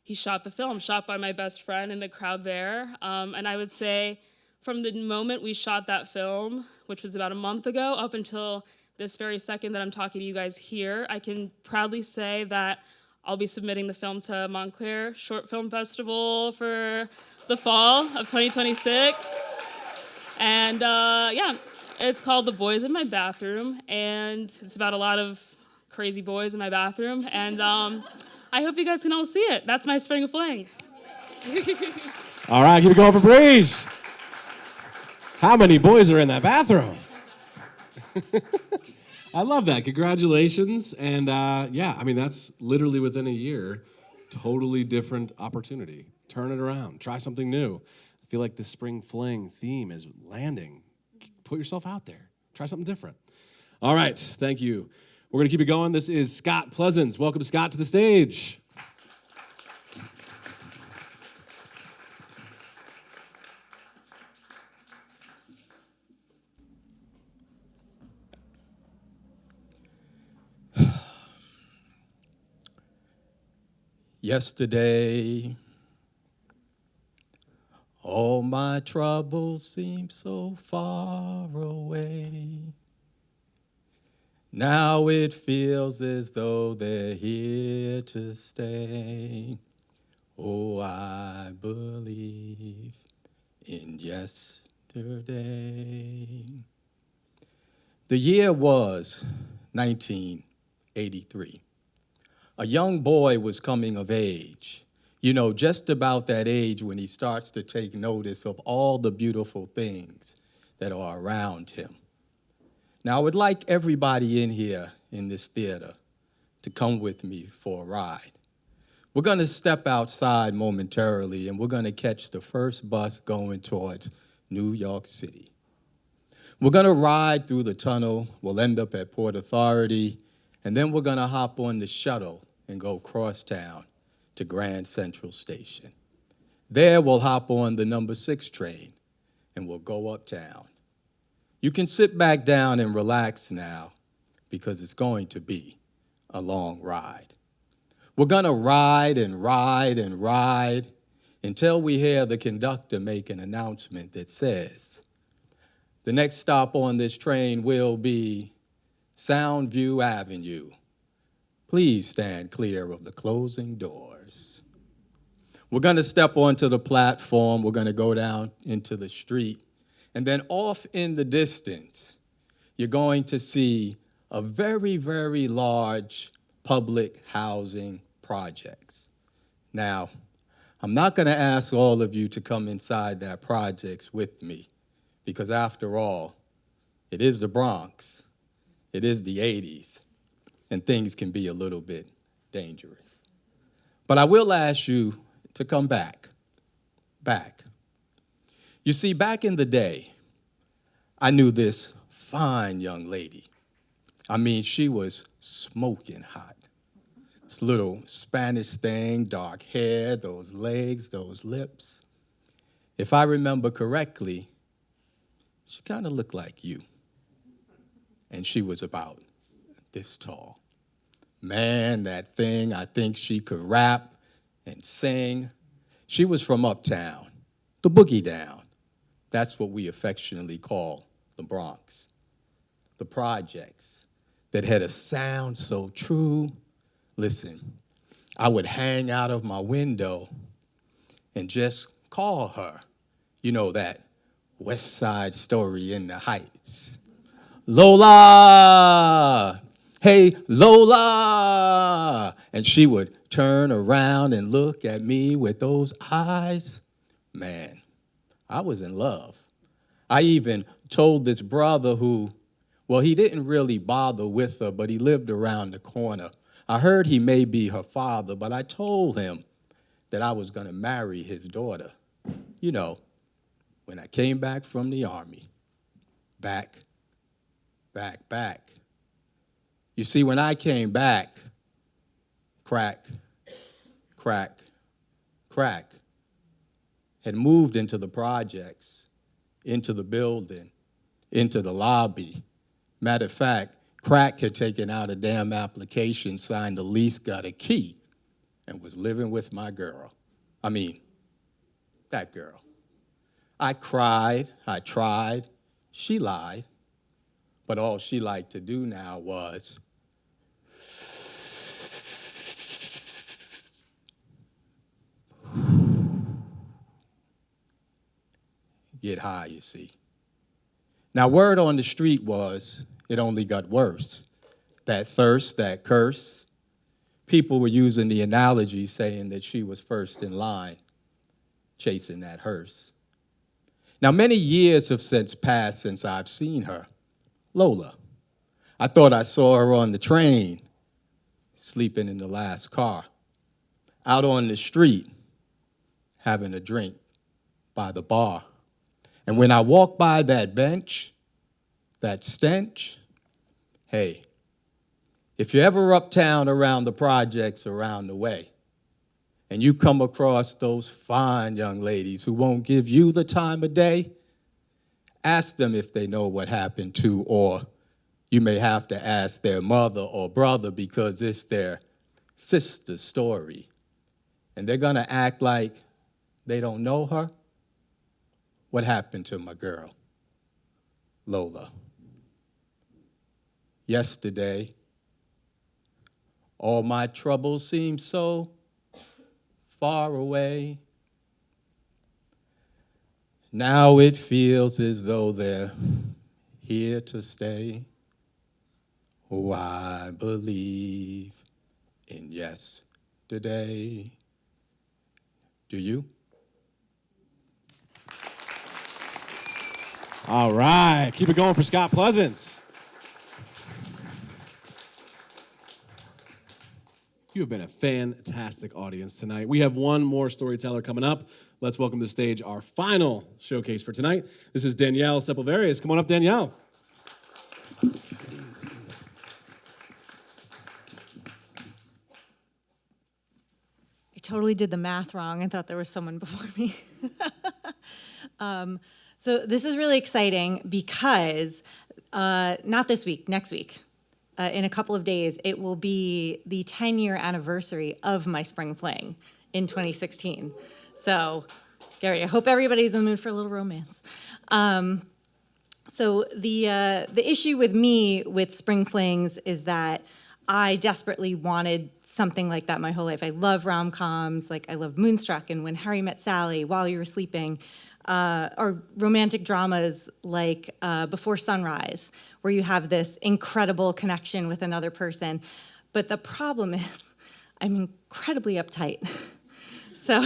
he shot the film, shot by my best friend in the crowd there. And I would say from the moment we shot that film, which was about a month ago, up until this very second that I'm talking to you guys here, I can proudly say that I'll be submitting the film to Montclair Short Film Festival for the fall of 2026. And yeah, it's called The Boys in My Bathroom, and it's about a lot of crazy boys in my bathroom. And I hope you guys can all see it. That's my spring of fling. All right, keep it going for Breeze. How many boys are in that bathroom? I love that. Congratulations. And yeah, I mean, that's literally within a year. Totally different opportunity. Turn it around. Try something new. I feel like the spring fling theme is landing. Put yourself out there. Try something different. All right. Thank you. We're going to keep it going. This is Scott Pleasance. Welcome, Scott, to the stage. Yesterday, all my troubles seem so far away. Now it feels as though they're here to stay. Oh, I believe in yesterday. The year was 1983. A young boy was coming of age, just about that age when he starts to take notice of all the beautiful things that are around him. Now, I would like everybody in here in this theater to come with me for a ride. We're going to step outside momentarily, and we're going to catch the first bus going towards New York City. We're going to ride through the tunnel. We'll end up at Port Authority, and then we're going to hop on the shuttle and go cross town to Grand Central Station. There we'll hop on the number 6 train and we'll go uptown. You can sit back down and relax now because it's going to be a long ride. We're gonna ride and ride and ride until we hear the conductor make an announcement that says, The next stop on this train will be Soundview Avenue. Please stand clear of the closing doors. We're going to step onto the platform. We're going to go down into the street. And then off in the distance, you're going to see a very, very large public housing projects. Now, I'm not going to ask all of you to come inside that projects with me, because after all, it is the Bronx, it is the 80s, and things can be a little bit dangerous. But I will ask you to come back. You see, back in the day, I knew this fine young lady. I mean, she was smoking hot. This little Spanish thing, dark hair, those legs, those lips. If I remember correctly, she kind of looked like you. And she was about this tall. Man, that thing, I think she could rap and sing. She was from uptown, the boogie down. That's what we affectionately call the Bronx. The projects that had a sound so true. Listen, I would hang out of my window and just call her. You know, that West Side Story in the Heights. Lola! Hey, Lola! And she would turn around and look at me with those eyes. Man, I was in love. I even told this brother who, well, he didn't really bother with her, but he lived around the corner. I heard he may be her father, but I told him that I was going to marry his daughter. You know, when I came back from the Army. Back. You see, when I came back, crack had moved into the projects, into the building, into the lobby. Matter of fact, crack had taken out a damn application, signed a lease, got a key, and was living with my girl. I mean, that girl. I cried, I tried, she lied, but all she liked to do now was get high, you see. Now, word on the street was it only got worse. That thirst, that curse. People were using the analogy saying that she was first in line, chasing that hearse. Now, many years have since passed since I've seen her. Lola. I thought I saw her on the train, sleeping in the last car, out on the street, having a drink by the bar. And when I walked by that bench, that stench, hey, if you're ever uptown around the projects around the way, and you come across those fine young ladies who won't give you the time of day, ask them if they know what happened to, or you may have to ask their mother or brother because it's their sister's story. And they're gonna act like they don't know her. What happened to my girl, Lola? Yesterday, all my troubles seemed so far away. Now it feels as though they're here to stay. Oh, I believe in yesterday. Do you? All right, keep it going for Scott Pleasance. You have been a fantastic audience tonight. We have one more storyteller coming up. Let's welcome to the stage our final showcase for tonight. This is Danielle Sepulverius. Come on up, Danielle. I totally did the math wrong. I thought there was someone before me. So this is really exciting because not this week, next week, in a couple of days, it will be the 10-year anniversary of my Spring Fling in 2016. So, Gary, I hope everybody's in the mood for a little romance. So the issue with me with Spring Flings is that I desperately wanted something like that my whole life. I love rom-coms, like I love Moonstruck and When Harry Met Sally, While You Were Sleeping, or romantic dramas like Before Sunrise, where you have this incredible connection with another person. But the problem is I'm incredibly uptight. So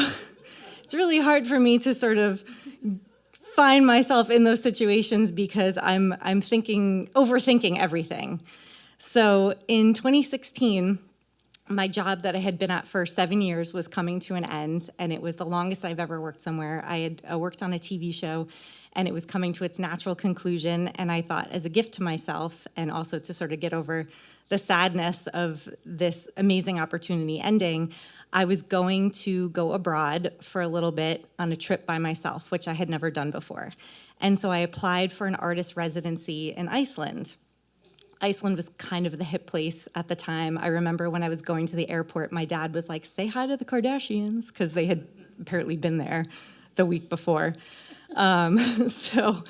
it's really hard for me to sort of find myself in those situations because I'm overthinking everything. So in 2016, my job that I had been at for 7 years was coming to an end, and it was the longest I've ever worked somewhere. I had worked on a TV show, and it was coming to its natural conclusion, and I thought, as a gift to myself, and also to sort of get over the sadness of this amazing opportunity ending, I was going to go abroad for a little bit on a trip by myself, which I had never done before. And so I applied for an artist residency in Iceland. Iceland was kind of the hip place at the time. I remember when I was going to the airport, my dad was like, "Say hi to the Kardashians," because they had apparently been there the week before. So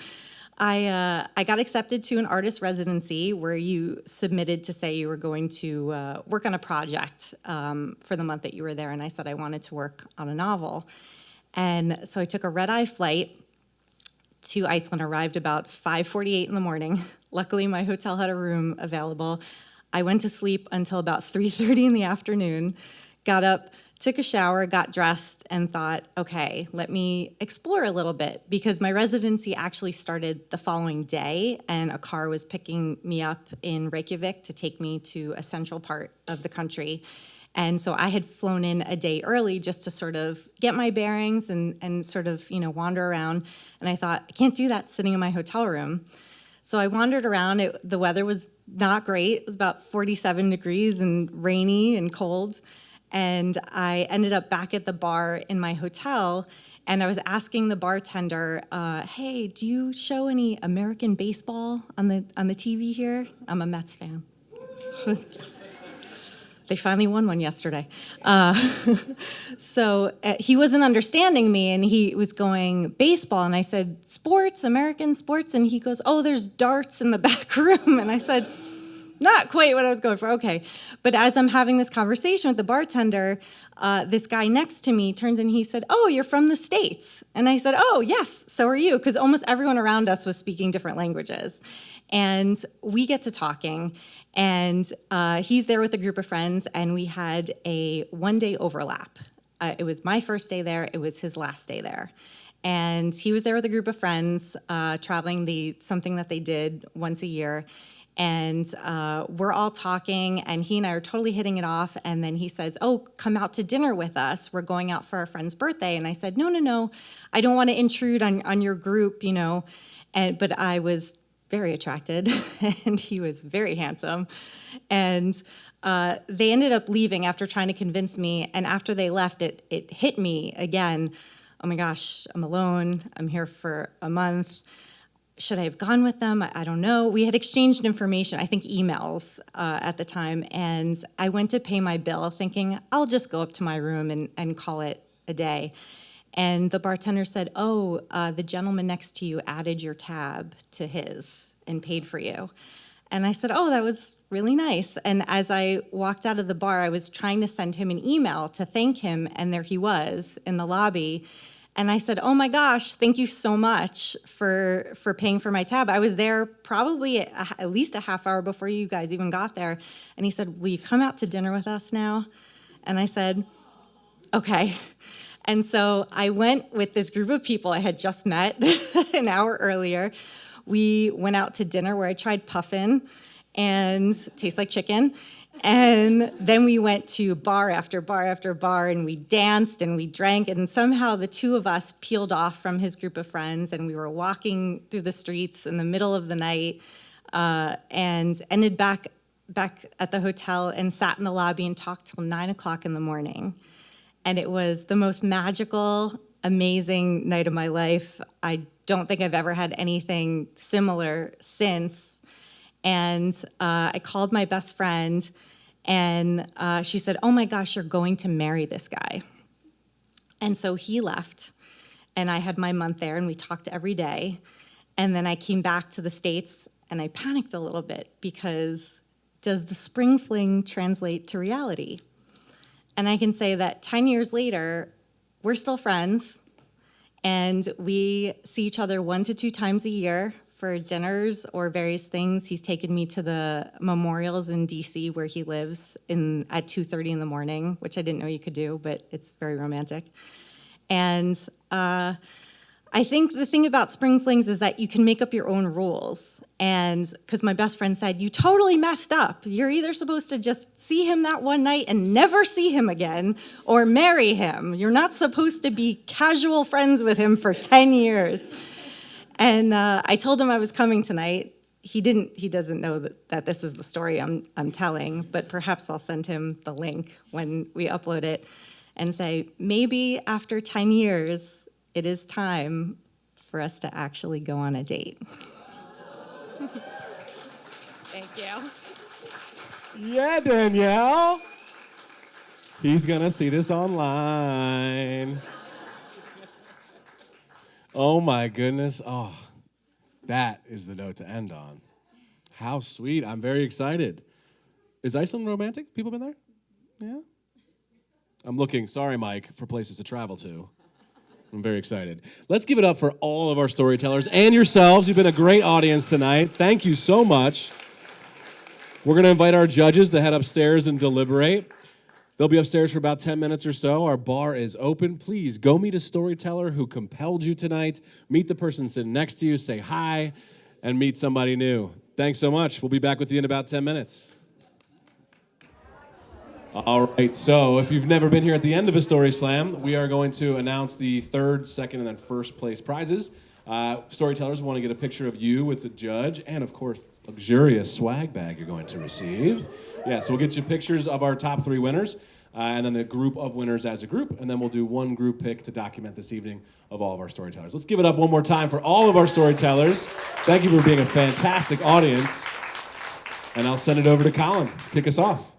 I got accepted to an artist residency where you submitted to say you were going to work on a project for the month that you were there, and I said I wanted to work on a novel. And so I took a red-eye flight to Iceland, arrived about 5:48 in the morning. Luckily, my hotel had a room available. I went to sleep until about 3:30 in the afternoon, got up, took a shower, got dressed, and thought, okay, let me explore a little bit, because my residency actually started the following day, and a car was picking me up in Reykjavik to take me to a central part of the country. And so I had flown in a day early just to sort of get my bearings and sort of, wander around. And I thought, I can't do that sitting in my hotel room. So I wandered around. The weather was not great. It was about 47 degrees and rainy and cold. And I ended up back at the bar in my hotel, and I was asking the bartender, hey, do you show any American baseball on the TV here? I'm a Mets fan. Yes. They finally won one yesterday. So he wasn't understanding me, and he was going, baseball. And I said, sports, American sports. And he goes, oh, there's darts in the back room. And I said, not quite what I was going for. Okay. But as I'm having this conversation with the bartender, this guy next to me turns and he said, oh, you're from the States. And I said, oh, yes, so are you. Because almost everyone around us was speaking different languages. And we get to talking, and he's there with a group of friends, and we had a one-day overlap. It was my first day there. It was his last day there. And he was there with a group of friends, traveling something that they did once a year. And we're all talking, and he and I are totally hitting it off. And then he says, oh, come out to dinner with us. We're going out for our friend's birthday. And I said, no, I don't want to intrude on your group, but I was very attracted, and he was very handsome. And they ended up leaving after trying to convince me. And after they left, it hit me again. Oh my gosh, I'm alone. I'm here for a month. Should I have gone with them? I don't know. We had exchanged information, I think emails at the time, and I went to pay my bill thinking, I'll just go up to my room and call it a day. And the bartender said, oh, the gentleman next to you added your tab to his and paid for you. And I said, oh, that was really nice. And as I walked out of the bar, I was trying to send him an email to thank him, and there he was in the lobby. And I said, oh my gosh, thank you so much for paying for my tab. I was there probably at least a half hour before you guys even got there. And he said, will you come out to dinner with us now? And I said, okay. And so I went with this group of people I had just met an hour earlier. We went out to dinner where I tried puffin, and it tastes like chicken. And then we went to bar after bar after bar, and we danced and we drank, and somehow the two of us peeled off from his group of friends, and we were walking through the streets in the middle of the night, and ended back at the hotel and sat in the lobby and talked till 9 o'clock in the morning. And it was the most magical, amazing night of my life. I don't think I've ever had anything similar since. And I called my best friend, and she said, oh my gosh, you're going to marry this guy. And so he left, and I had my month there, and we talked every day. And then I came back to the States and I panicked a little bit because does the spring fling translate to reality? And I can say that 10 years later, we're still friends and we see each other 1 to 2 times a year for dinners or various things. He's taken me to the memorials in DC where he lives at 2:30 in the morning, which I didn't know you could do, but it's very romantic. And I think the thing about spring flings is that you can make up your own rules. And because my best friend said, you totally messed up. You're either supposed to just see him that one night and never see him again, or marry him. You're not supposed to be casual friends with him for 10 years. And I told him I was coming tonight. He doesn't know that this is the story I'm telling, but perhaps I'll send him the link when we upload it and say, maybe after 10 years, it is time for us to actually go on a date. Thank you. Yeah, Danielle. He's gonna see this online. Oh my goodness. Oh, that is the note to end on. How sweet. I'm very excited. Is Iceland romantic? People been there? Yeah? I'm looking, sorry, Mike, for places to travel to. I'm very excited. Let's give it up for all of our storytellers and yourselves. You've been a great audience tonight. Thank you so much. We're going to invite our judges to head upstairs and deliberate. They'll be upstairs for about 10 minutes or so. Our bar is open. Please go meet a storyteller who compelled you tonight. Meet the person sitting next to you, say hi, and meet somebody new. Thanks so much. We'll be back with you in about 10 minutes. All right, so if you've never been here at the end of a Story Slam, we are going to announce the third, second, and then first place prizes. Storytellers want to get a picture of you with the judge, and of course, luxurious swag bag you're going to receive. Yeah, so we'll get you pictures of our top 3 winners, and then the group of winners as a group, and then we'll do one group pick to document this evening of all of our storytellers. Let's give it up one more time for all of our storytellers. Thank you for being a fantastic audience, and I'll send it over to Colin. Kick us off.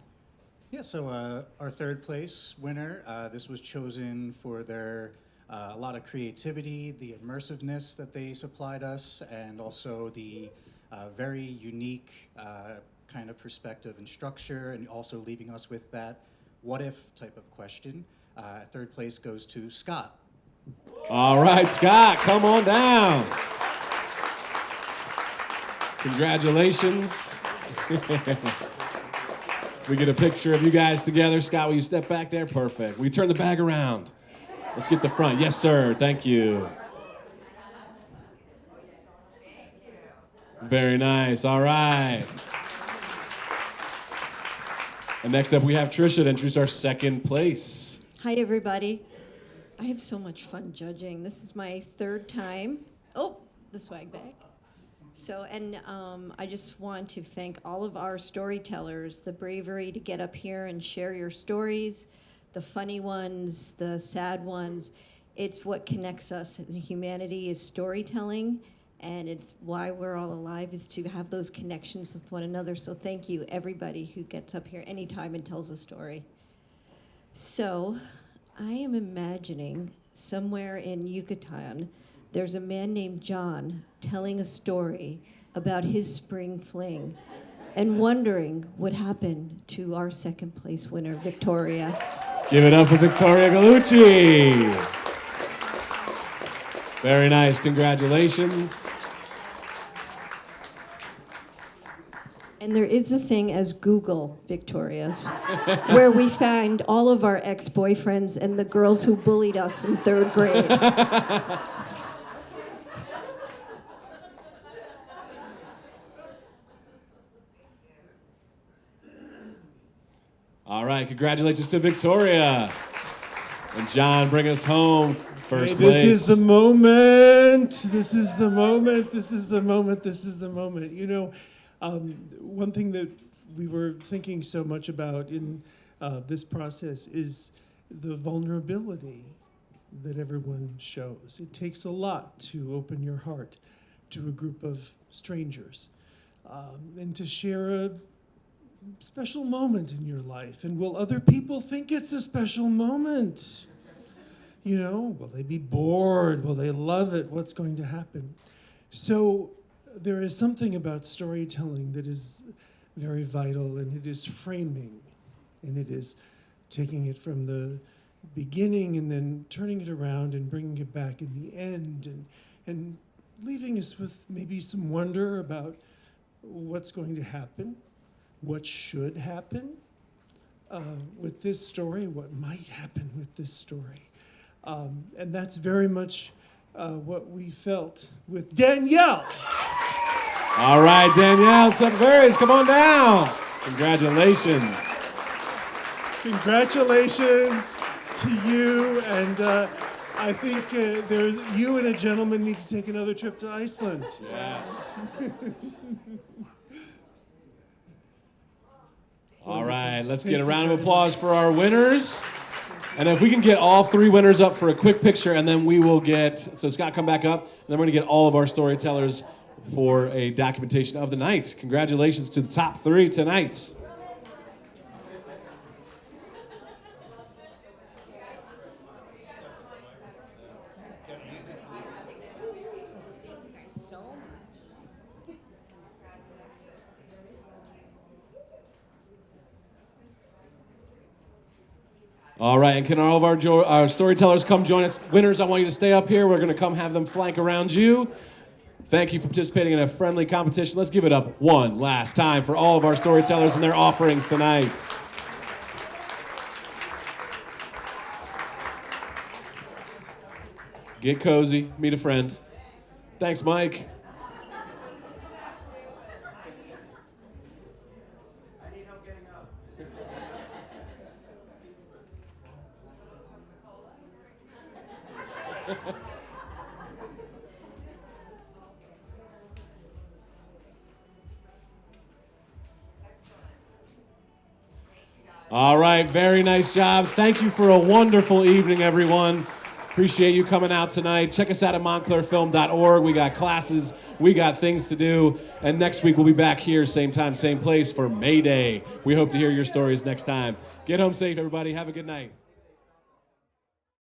Yeah, so our third place winner, this was chosen for their a lot of creativity, the immersiveness that they supplied us, and also the very unique kind of perspective and structure, and also leaving us with that what if type of question. Third place goes to Scott. All right, Scott, come on down. Congratulations. We get a picture of you guys together. Scott, will you step back there? Perfect. Will you turn the bag around? Let's get the front. Yes, sir. Thank you. Very nice. All right. And next up, we have Trisha to introduce our second place. Hi, everybody. I have so much fun judging. This is my 3rd time. Oh, the swag bag. So, and I just want to thank all of our storytellers, the bravery to get up here and share your stories, the funny ones, the sad ones. It's what connects us. Humanity is storytelling, and it's why we're all alive, is to have those connections with one another. So thank you, everybody who gets up here anytime and tells a story. So, I am imagining somewhere in Yucatan, there's a man named John telling a story about his spring fling and wondering what happened to our second place winner, Victoria. Give it up for Victoria Gallucci. Very nice. Congratulations. And there is a thing as Google Victorias, where we find all of our ex-boyfriends and the girls who bullied us in 3rd grade. All right, congratulations to Victoria. And John, bring us home first This place. is the moment. This is the moment. This is the moment. This is the moment. You know, one thing that we were thinking so much about in this process is the vulnerability that everyone shows. It takes a lot to open your heart to a group of strangers and to share a special moment in your life. And will other people think it's a special moment? You know, will they be bored? Will they love it? What's going to happen? So there is something about storytelling that is very vital, and it is framing, and it is taking it from the beginning and then turning it around and bringing it back in the end, and leaving us with maybe some wonder about what's going to happen, what should happen with this story, what might happen with this story. And that's very much what we felt with Danielle. All right, Danielle Severis, come on down. Congratulations. Congratulations to you, and I think you and a gentleman need to take another trip to Iceland. Yes. All right, let's get a round of applause for our winners. And if we can get all three winners up for a quick picture, and then we will so Scott, come back up, and then we're gonna get all of our storytellers for a documentation of the night. Congratulations to the top three tonight. All right, and can all of our storytellers come join us? Winners, I want you to stay up here. We're going to come have them flank around you. Thank you for participating in a friendly competition. Let's give it up one last time for all of our storytellers and their offerings tonight. Get cozy, meet a friend. Thanks, Mike. All right, very nice job. Thank you for a wonderful evening, everyone. Appreciate you coming out tonight. Check us out at montclairfilm.org. We got classes, we got things to do, and next week we'll be back here, same time, same place for May Day. We hope to hear your stories next time. Get home safe, everybody. Have a good night.